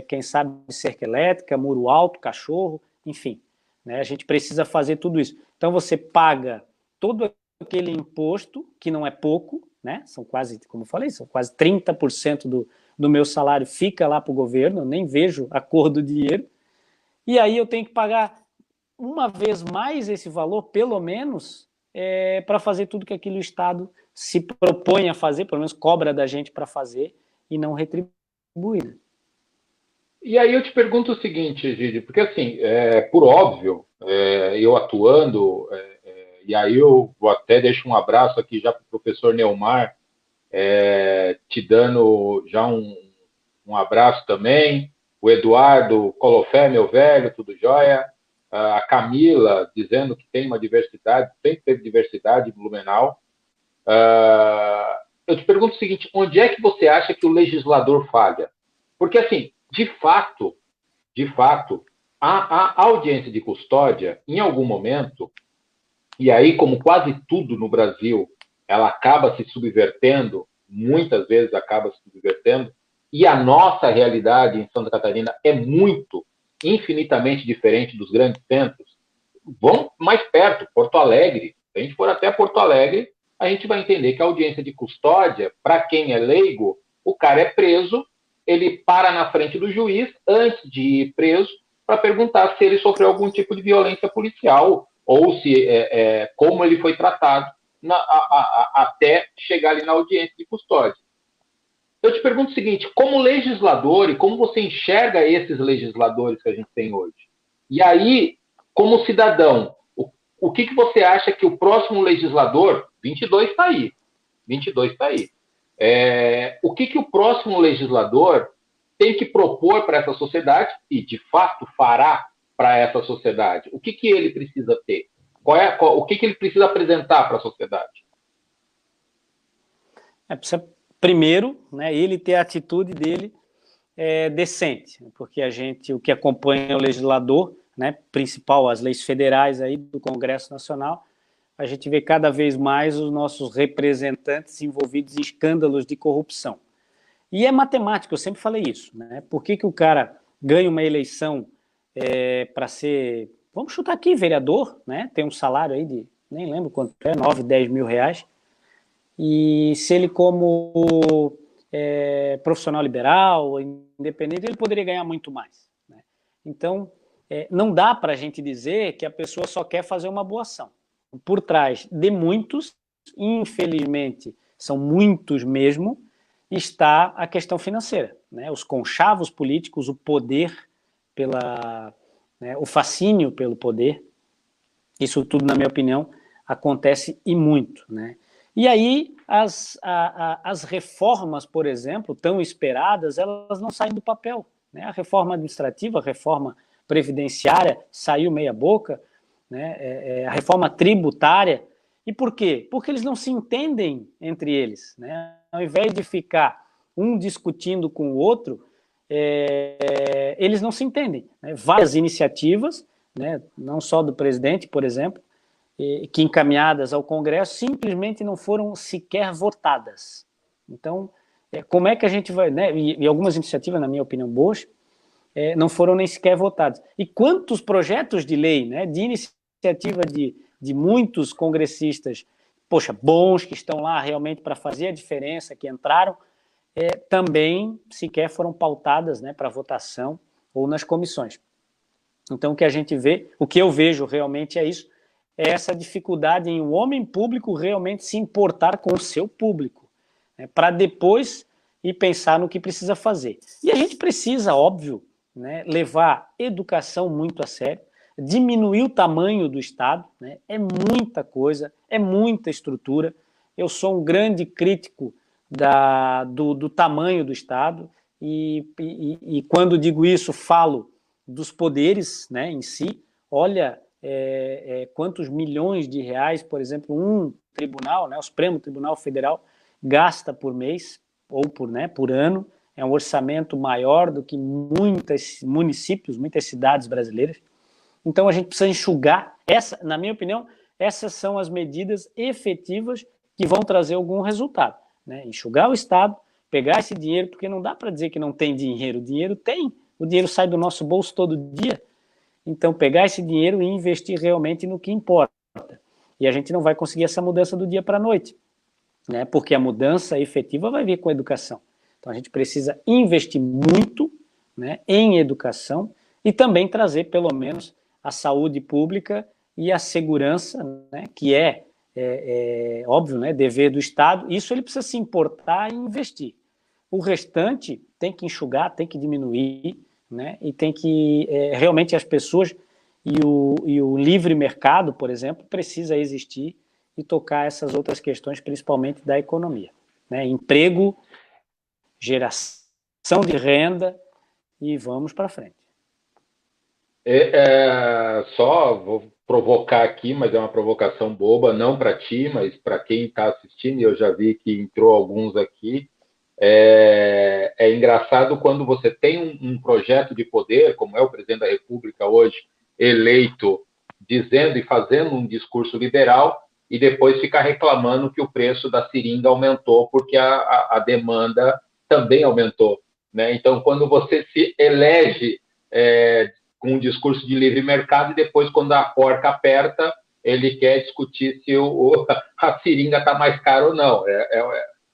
quem sabe cerca elétrica, muro alto, cachorro, enfim. Né? A gente precisa fazer tudo isso. Então você paga todo aquele imposto, que não é pouco, né? São quase, como eu falei, são quase 30% do meu salário fica lá para o governo, eu nem vejo a cor do dinheiro, e aí eu tenho que pagar uma vez mais esse valor, pelo menos, para fazer tudo que aquilo o Estado se propõe a fazer, pelo menos cobra da gente para fazer, e não retribuir. E aí eu te pergunto o seguinte, Gide, porque assim, por óbvio, eu atuando, e aí eu vou até deixar um abraço aqui já para o professor Neumar, te dando já um abraço também, o Eduardo Colofé, meu velho, tudo jóia, a Camila dizendo que tem uma diversidade, sempre teve diversidade em Blumenau. Eu te pergunto o seguinte, onde é que você acha que o legislador falha? Porque assim, de fato, a audiência de custódia, em algum momento, e aí, como quase tudo no Brasil, ela acaba se subvertendo, muitas vezes acaba se subvertendo, e a nossa realidade em Santa Catarina é muito, infinitamente diferente dos grandes centros. Vão mais perto, Porto Alegre. Se a gente for até Porto Alegre, a gente vai entender que a audiência de custódia, para quem é leigo, o cara é preso, ele para na frente do juiz antes de ir preso para perguntar se ele sofreu algum tipo de violência policial ou se como ele foi tratado até chegar ali na audiência de custódia. Eu te pergunto o seguinte, como legislador e como você enxerga esses legisladores que a gente tem hoje? E aí, como cidadão, o que você acha que o próximo legislador, 22 está aí, 22 está aí, o que o próximo legislador tem que propor para essa sociedade e, de fato, fará para essa sociedade? O que ele precisa ter? O que ele precisa apresentar para a sociedade? Precisa, primeiro, né, ele ter a atitude dele decente, porque o que acompanha o legislador né, principal, as leis federais aí do Congresso Nacional, a gente vê cada vez mais os nossos representantes envolvidos em escândalos de corrupção. E é matemático, eu sempre falei isso, né? Por que o cara ganha uma eleição para ser, vamos chutar aqui, vereador, né? Tem um salário aí de, nem lembro quanto é, 9, 10 mil reais, e se ele como profissional liberal, independente, ele poderia ganhar muito mais, né? Então, não dá para a gente dizer que a pessoa só quer fazer uma boa ação. Por trás de muitos, infelizmente, são muitos mesmo, está a questão financeira, né? Os conchavos políticos, o poder, o fascínio pelo poder, isso tudo, na minha opinião, acontece e muito, né? E aí as reformas, por exemplo, tão esperadas, elas não saem do papel, né? A reforma administrativa, a reforma previdenciária saiu meia boca, né? A reforma tributária. E por quê? Porque eles não se entendem entre eles, né? Ao invés de ficar um discutindo com o outro, eles não se entendem, né? Várias iniciativas, né, não só do presidente, por exemplo, que encaminhadas ao Congresso simplesmente não foram sequer votadas. Então, como é que a gente vai, né? E algumas iniciativas, na minha opinião, boas, não foram nem sequer votadas. E quantos projetos de lei, né, de iniciativa de muitos congressistas, poxa, bons, que estão lá realmente para fazer a diferença, que entraram, também sequer foram pautadas, né, para votação ou nas comissões. Então, o que a gente vê, o que eu vejo realmente é isso, é essa dificuldade em um homem público realmente se importar com o seu público, né, para depois ir pensar no que precisa fazer. E a gente precisa, óbvio, né, levar educação muito a sério, diminuir o tamanho do Estado, né, é muita coisa, é muita estrutura. Eu sou um grande crítico do tamanho do Estado e quando digo isso, falo dos poderes, né, em si. Olha quantos milhões de reais, por exemplo, um tribunal, né, o Supremo Tribunal Federal, gasta por mês ou por ano. É um orçamento maior do que muitos municípios, muitas cidades brasileiras. Então a gente precisa enxugar. Na minha opinião, essas são as medidas efetivas que vão trazer algum resultado, né? Enxugar o Estado, pegar esse dinheiro, porque não dá para dizer que não tem dinheiro. O dinheiro tem, o dinheiro sai do nosso bolso todo dia. Então pegar esse dinheiro e investir realmente no que importa. E a gente não vai conseguir essa mudança do dia para a noite, né? Porque a mudança efetiva vai vir com a educação. Então a gente precisa investir muito, né, em educação e também trazer pelo menos a saúde pública e a segurança, né, que é óbvio, né, dever do Estado. Isso ele precisa se importar e investir. O restante tem que enxugar, tem que diminuir, né, e tem que realmente as pessoas e o livre mercado, por exemplo, precisa existir e tocar essas outras questões, principalmente da economia, né, emprego, geração de renda e vamos para frente. Só vou provocar aqui, mas é uma provocação boba, não para ti, mas para quem está assistindo, e eu já vi que entrou alguns aqui. É engraçado quando você tem um projeto de poder, como é o presidente da República hoje, eleito, dizendo e fazendo um discurso liberal, e depois ficar reclamando que o preço da seringa aumentou porque a demanda também aumentou, né? Então, quando você se elege com um discurso de livre mercado e depois, quando a porca aperta, ele quer discutir se a seringa está mais cara ou não.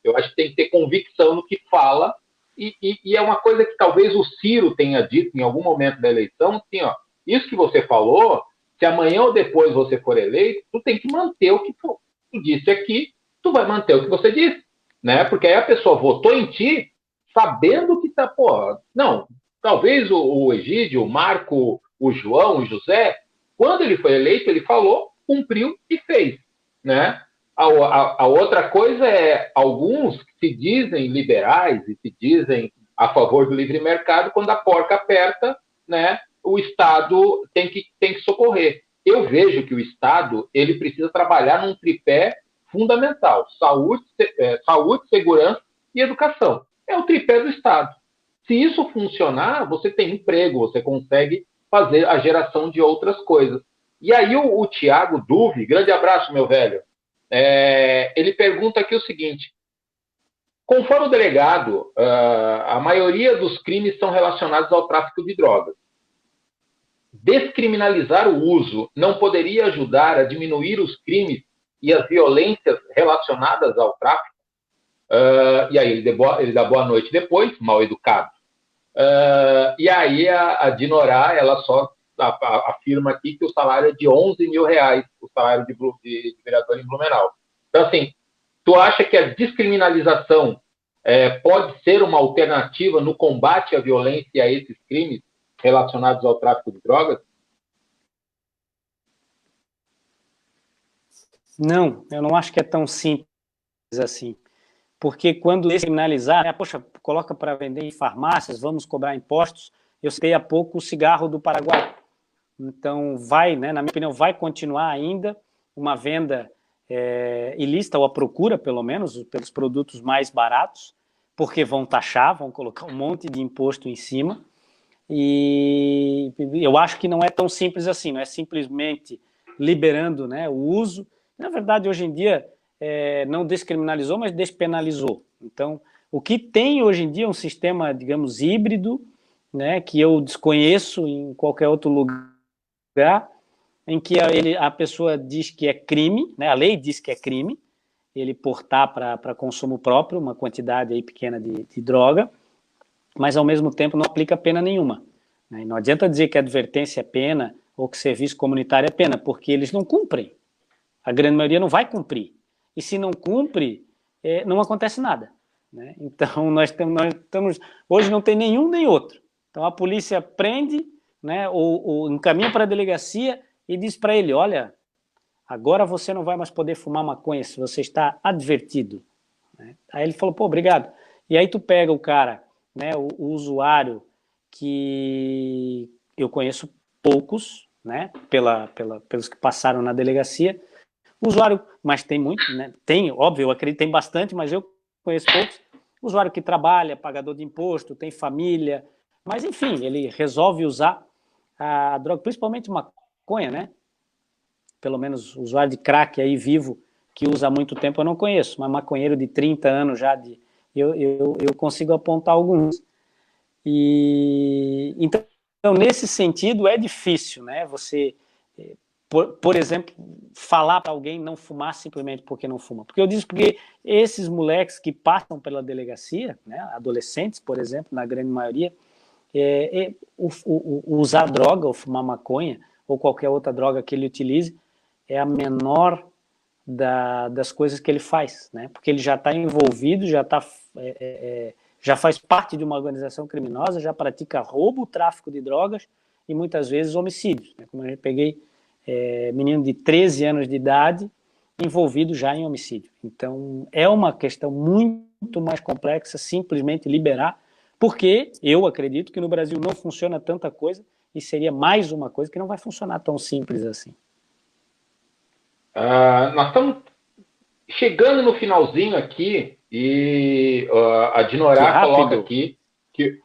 Eu acho que tem que ter convicção no que fala e é uma coisa que talvez o Ciro tenha dito em algum momento da eleição, assim, ó, isso que você falou, se amanhã ou depois você for eleito, tu tem que manter o que tu disse aqui, tu vai manter o que você disse, né? Porque aí a pessoa votou em ti sabendo que tá, porra, não, talvez o Egídio, o Marco, o João, o José, quando ele foi eleito, ele falou, cumpriu e fez, né? A outra coisa é alguns que se dizem liberais e se dizem a favor do livre mercado, quando a porca aperta, né, o Estado tem que socorrer. Eu vejo que o Estado ele precisa trabalhar num tripé fundamental: saúde, segurança e educação. É o tripé do Estado. Se isso funcionar, você tem emprego, você consegue fazer a geração de outras coisas. E aí o Tiago Duve, grande abraço, meu velho, ele pergunta aqui o seguinte: conforme o delegado, a maioria dos crimes são relacionados ao tráfico de drogas. Descriminalizar o uso não poderia ajudar a diminuir os crimes e as violências relacionadas ao tráfico? E aí ele dá boa noite depois, mal educado. E aí a Dinorá, ela só afirma aqui que o salário é de R$11 mil, o salário de vereador em Blumenau. Então, assim, tu acha que a descriminalização pode ser uma alternativa no combate à violência e a esses crimes relacionados ao tráfico de drogas? Não, eu não acho que é tão simples assim. Porque quando descriminalizar, poxa, coloca para vender em farmácias, vamos cobrar impostos. Eu citei há pouco o cigarro do Paraguai. Então, na minha opinião, vai continuar ainda uma venda ilícita, ou a procura, pelo menos, pelos produtos mais baratos, porque vão taxar, vão colocar um monte de imposto em cima. E eu acho que não é tão simples assim, não é simplesmente liberando, né, o uso. Na verdade, hoje em dia, não descriminalizou, mas despenalizou. Então, o que tem hoje em dia é um sistema, digamos, híbrido, né, que eu desconheço em qualquer outro lugar, em que a pessoa diz que é crime, né, a lei diz que é crime, ele portar para consumo próprio uma quantidade aí pequena de droga, mas ao mesmo tempo não aplica pena nenhuma. Né? Não adianta dizer que advertência é pena ou que serviço comunitário é pena, porque eles não cumprem. A grande maioria não vai cumprir. E se não cumpre, não acontece nada. Né? Então, nós estamos... Hoje não tem nenhum nem outro. Então, a polícia prende, né, ou encaminha para a delegacia e diz para ele, olha, agora você não vai mais poder fumar maconha se você está advertido. Né? Aí ele falou, pô, obrigado. E aí tu pega o cara, né, o usuário, que eu conheço poucos, né, pelos que passaram na delegacia, usuário, mas tem muito, né? Tem, óbvio, eu acredito que tem bastante, mas eu conheço poucos. Usuário que trabalha, pagador de imposto, tem família, mas enfim, ele resolve usar a droga, principalmente maconha, né? Pelo menos usuário de crack aí vivo, que usa há muito tempo, eu não conheço, mas maconheiro de 30 anos já, eu consigo apontar alguns. E então, nesse sentido, é difícil, né? Você... Por exemplo, falar para alguém não fumar simplesmente porque não fuma. Porque eu disse porque esses moleques que passam pela delegacia, né, adolescentes, por exemplo, na grande maioria, usar droga ou fumar maconha ou qualquer outra droga que ele utilize é a menor das coisas que ele faz, né? Porque ele já está envolvido, já faz parte de uma organização criminosa, já pratica roubo, tráfico de drogas e muitas vezes homicídios. Né? Como eu peguei menino de 13 anos de idade envolvido já em homicídio. Então, é uma questão muito mais complexa simplesmente liberar, porque eu acredito que no Brasil não funciona tanta coisa e seria mais uma coisa que não vai funcionar tão simples assim. Nós estamos chegando no finalzinho aqui e a Dinorá coloca aqui que...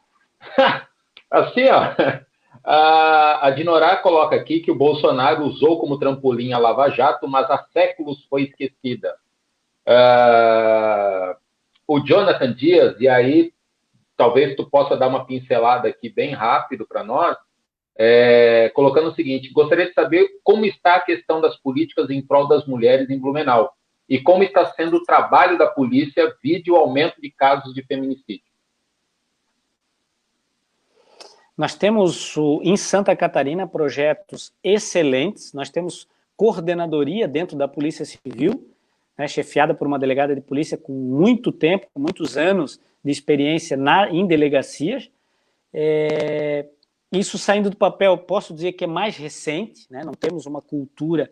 assim, ó... A Dinorá coloca aqui que o Bolsonaro usou como trampolim a Lava Jato, mas há séculos foi esquecida. O Jonathan Dias, e aí talvez tu possa dar uma pincelada aqui bem rápido para nós, colocando o seguinte: gostaria de saber como está a questão das políticas em prol das mulheres em Blumenau e como está sendo o trabalho da polícia vide o aumento de casos de feminicídio. Nós temos, em Santa Catarina, projetos excelentes. Nós temos coordenadoria dentro da Polícia Civil, né, chefiada por uma delegada de polícia com muito tempo, com muitos anos de experiência em delegacias. Isso saindo do papel, posso dizer que é mais recente, né, não temos uma cultura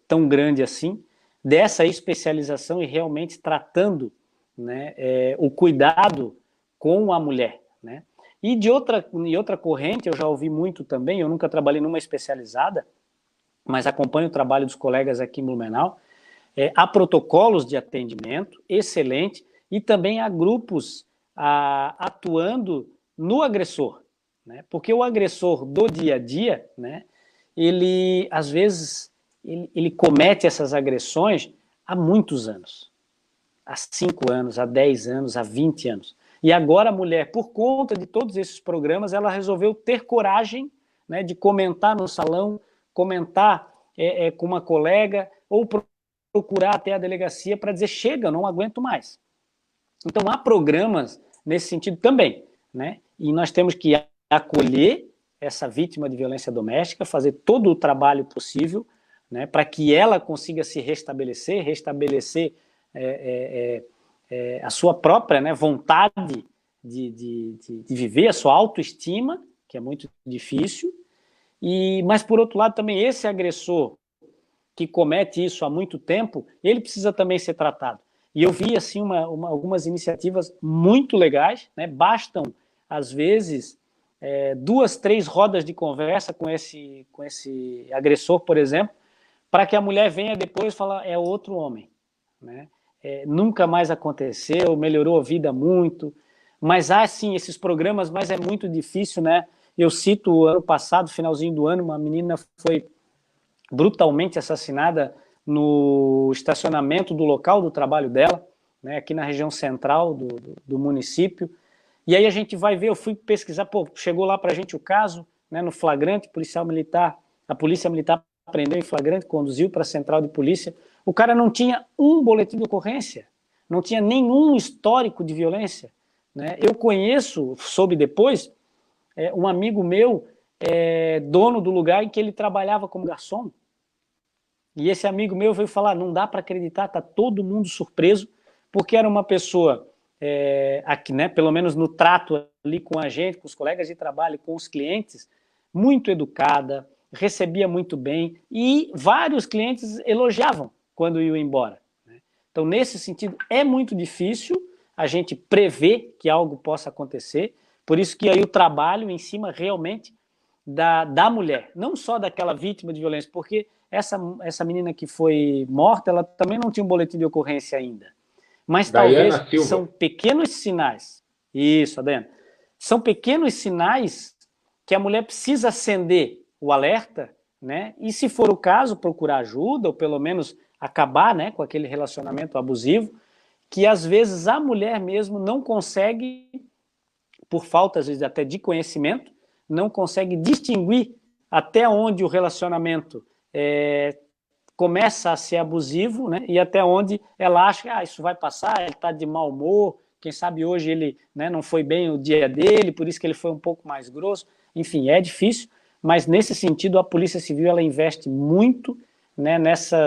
tão grande assim, dessa especialização e realmente tratando, né, o cuidado com a mulher, né. E de outra corrente, eu já ouvi muito também, eu nunca trabalhei numa especializada, mas acompanho o trabalho dos colegas aqui em Blumenau, há protocolos de atendimento excelente e também há grupos atuando no agressor. né? Porque o agressor do dia a dia, né, ele, às vezes, ele comete essas agressões há muitos anos. Há 5 anos, há 10 anos, há 20 anos. E agora a mulher, por conta de todos esses programas, ela resolveu ter coragem, né, de comentar no salão, comentar com uma colega, ou procurar até a delegacia para dizer, chega, não aguento mais. Então há programas nesse sentido também, né? E nós temos que acolher essa vítima de violência doméstica, fazer todo o trabalho possível, né, para que ela consiga se restabelecer a sua própria, né, vontade de viver, a sua autoestima, que é muito difícil. Mas, por outro lado, também esse agressor que comete isso há muito tempo, ele precisa também ser tratado. E eu vi assim, algumas iniciativas muito legais, né? Bastam, às vezes, 2, 3 rodas de conversa com esse agressor, por exemplo, para que a mulher venha depois falar, é outro homem, né? Nunca mais aconteceu, melhorou a vida muito, mas há sim esses programas, mas é muito difícil, né? Eu cito o ano passado, finalzinho do ano, uma menina foi brutalmente assassinada no estacionamento do local do trabalho dela, né, aqui na região central do município. E aí a gente vai ver, eu fui pesquisar, chegou lá para a gente o caso, né, no flagrante, a polícia militar prendeu em flagrante, conduziu para a central de polícia. O cara não tinha um boletim de ocorrência, não tinha nenhum histórico de violência, né? Eu soube depois, um amigo meu, dono do lugar em que ele trabalhava como garçom. E esse amigo meu veio falar, não dá para acreditar, está todo mundo surpreso, porque era uma pessoa, aqui, né, pelo menos no trato ali com a gente, com os colegas de trabalho, com os clientes, muito educada, recebia muito bem, e vários clientes elogiavam quando iam embora, né? Então, nesse sentido, é muito difícil a gente prever que algo possa acontecer, por isso que aí o trabalho em cima realmente da mulher, não só daquela vítima de violência, porque essa menina que foi morta, ela também não tinha um boletim de ocorrência ainda. Mas Daiana talvez Silva. são pequenos sinais. Isso, Adriana. São pequenos sinais que a mulher precisa acender o alerta, né? E, se for o caso, procurar ajuda, ou pelo menos acabar, né, com aquele relacionamento abusivo, que às vezes a mulher mesmo não consegue, por falta, às vezes, até de conhecimento, não consegue distinguir até onde o relacionamento começa a ser abusivo, né? E até onde ela acha que isso vai passar, ele está de mau humor, quem sabe hoje ele, né, não foi bem o dia dele, por isso que ele foi um pouco mais grosso. Enfim, é difícil, mas nesse sentido a Polícia Civil ela investe muito, né,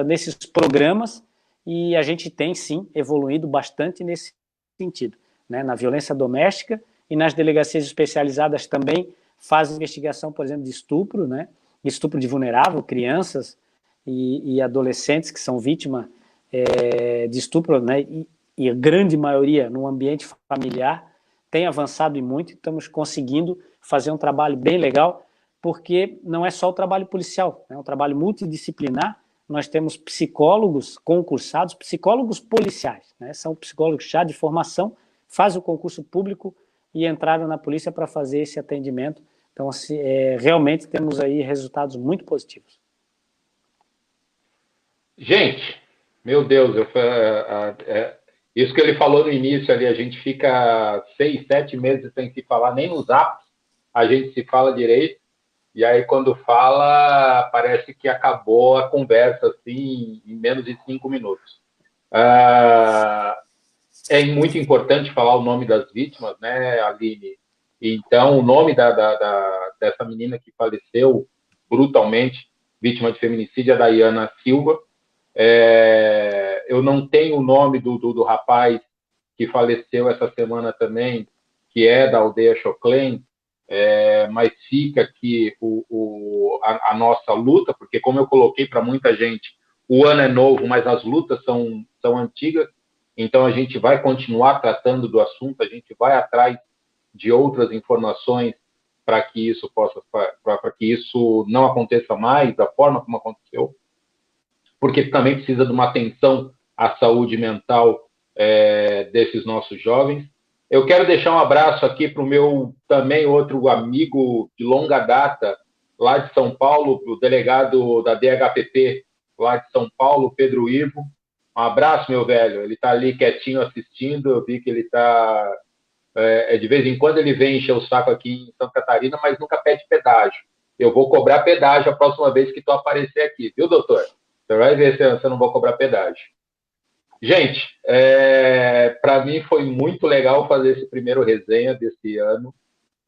nesses programas, e a gente tem sim evoluído bastante nesse sentido, né? Na violência doméstica, e nas delegacias especializadas também fazem investigação, por exemplo, de estupro, né? Estupro de vulnerável, crianças e adolescentes que são vítimas de estupro, né? E a grande maioria no ambiente familiar, tem avançado e muito, estamos conseguindo fazer um trabalho bem legal, porque não é só o trabalho policial, é um trabalho multidisciplinar. Nós temos psicólogos concursados, psicólogos policiais, né? São psicólogos já de formação, fazem o concurso público e entraram na polícia para fazer esse atendimento. Então, assim, realmente temos aí resultados muito positivos. Gente, meu Deus, isso que ele falou no início ali, a gente fica 6, 7 meses sem se falar, nem no Zap a gente se fala direito, e aí quando fala, parece que acabou a conversa, assim, em menos de 5 minutos. É muito importante falar o nome das vítimas, né, Aline? Então, o nome dessa menina que faleceu brutalmente, vítima de feminicídio, é Daiana Silva. Eu não tenho o nome do rapaz que faleceu essa semana também, que é da aldeia Choclen, mas fica aqui a nossa luta, porque, como eu coloquei para muita gente, o ano é novo, mas as lutas são antigas, então a gente vai continuar tratando do assunto, a gente vai atrás de outras informações para que isso não aconteça mais da forma como aconteceu, porque também precisa de uma atenção à saúde mental desses nossos jovens. Eu quero deixar um abraço aqui para o meu também outro amigo de longa data, lá de São Paulo, o delegado da DHPP, lá de São Paulo, Pedro Ivo. Um abraço, meu velho. Ele está ali quietinho assistindo. Eu vi que ele está. De vez em quando ele vem encher o saco aqui em Santa Catarina, mas nunca pede pedágio. Eu vou cobrar pedágio a próxima vez que tu aparecer aqui, viu, doutor? Você vai ver se eu não vou cobrar pedágio. Gente, para mim foi muito legal fazer esse primeiro resenha desse ano.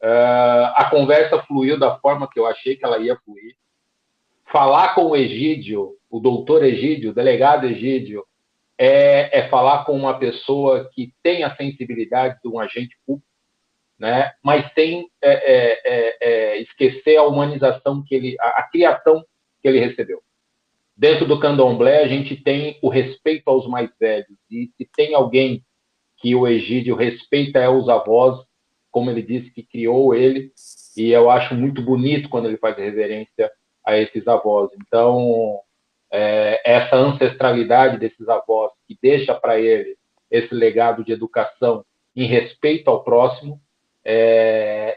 A conversa fluiu da forma que eu achei que ela ia fluir. Falar com o Egídio, o doutor Egídio, o delegado Egídio, é falar com uma pessoa que tem a sensibilidade de um agente público, né? Mas sem esquecer a humanização que ele, a criação que ele recebeu. Dentro do candomblé, a gente tem o respeito aos mais velhos. E se tem alguém que o Egídio respeita, é os avós, como ele disse, que criou ele. E eu acho muito bonito quando ele faz reverência a esses avós. Então, essa ancestralidade desses avós, que deixa para ele esse legado de educação em respeito ao próximo,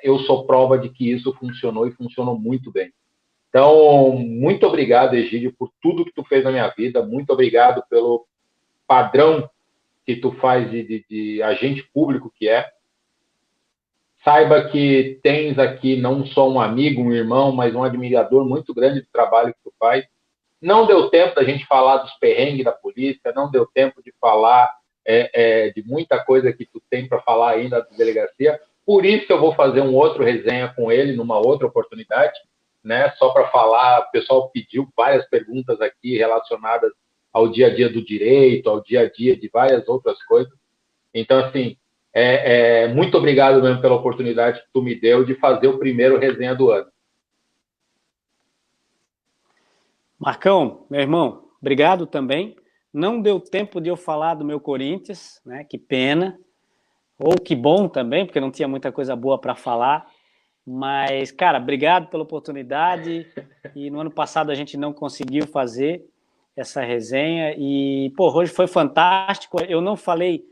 eu sou prova de que isso funcionou e funcionou muito bem. Então, muito obrigado, Egídio, por tudo que tu fez na minha vida. Muito obrigado pelo padrão que tu faz de agente público que é. Saiba que tens aqui não só um amigo, um irmão, mas um admirador muito grande do trabalho que tu faz. Não deu tempo da gente falar dos perrengues da polícia, não deu tempo de falar de muita coisa que tu tem para falar ainda da delegacia. Por isso eu vou fazer um outro resenha com ele numa outra oportunidade, né? Só para falar, o pessoal pediu várias perguntas aqui relacionadas ao dia a dia do direito, ao dia a dia de várias outras coisas. Então, assim, muito obrigado mesmo pela oportunidade que tu me deu de fazer o primeiro resenha do ano. Marcão, meu irmão, obrigado também. Não deu tempo de eu falar do meu Corinthians, né? Que pena. Ou que bom também, porque não tinha muita coisa boa para falar. Mas, cara, obrigado pela oportunidade. E no ano passado a gente não conseguiu fazer essa resenha. E, pô, hoje foi fantástico. Eu não falei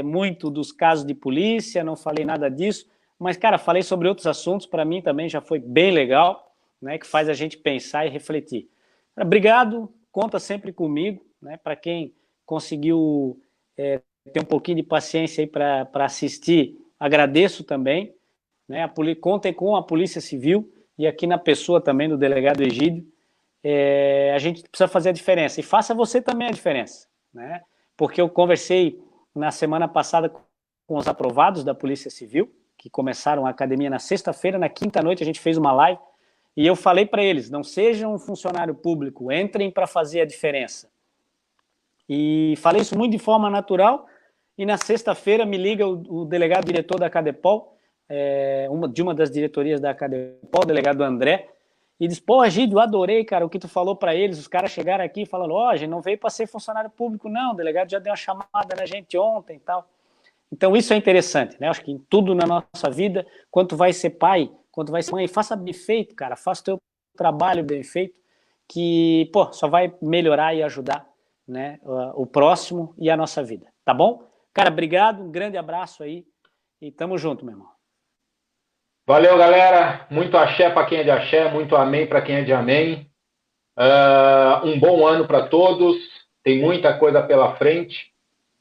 muito dos casos de polícia, não falei nada disso. Mas, cara, falei sobre outros assuntos. Para mim também já foi bem legal, né? Que faz a gente pensar e refletir. Obrigado, conta sempre comigo, né? Para quem conseguiu ter um pouquinho de paciência aí para assistir, agradeço também, né? Contem com a Polícia Civil e aqui na pessoa também do delegado Egídio. A gente precisa fazer a diferença e faça você também a diferença, né? Porque eu conversei na semana passada com os aprovados da Polícia Civil, que começaram a academia na sexta-feira, na quinta-noite a gente fez uma live. E eu falei para eles, não sejam um funcionário público, entrem para fazer a diferença. E falei isso muito de forma natural, e na sexta-feira me liga o delegado diretor da Cadepol, de uma das diretorias da Cadepol, o delegado André, e diz, pô, Egídio, adorei, cara, o que tu falou para eles, os caras chegaram aqui falando, ó, a gente não veio para ser funcionário público, não, o delegado já deu uma chamada na gente ontem e tal. Então isso é interessante, né? Acho que em tudo na nossa vida, quando tu vai ser pai, quando vai ser mãe, faça bem feito, cara, faça o teu trabalho bem feito, que, pô, só vai melhorar e ajudar, né, o próximo e a nossa vida, tá bom? Cara, obrigado, um grande abraço aí e tamo junto, meu irmão. Valeu, galera. Muito axé para quem é de axé, muito amém para quem é de amém. Um bom ano para todos, tem muita coisa pela frente.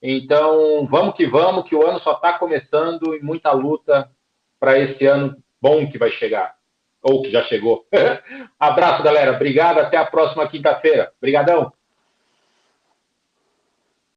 Então, vamos, que o ano só está começando e muita luta para esse ano bom que vai chegar, ou que já chegou. Abraço, galera. Obrigado, até a próxima quinta-feira. Obrigadão.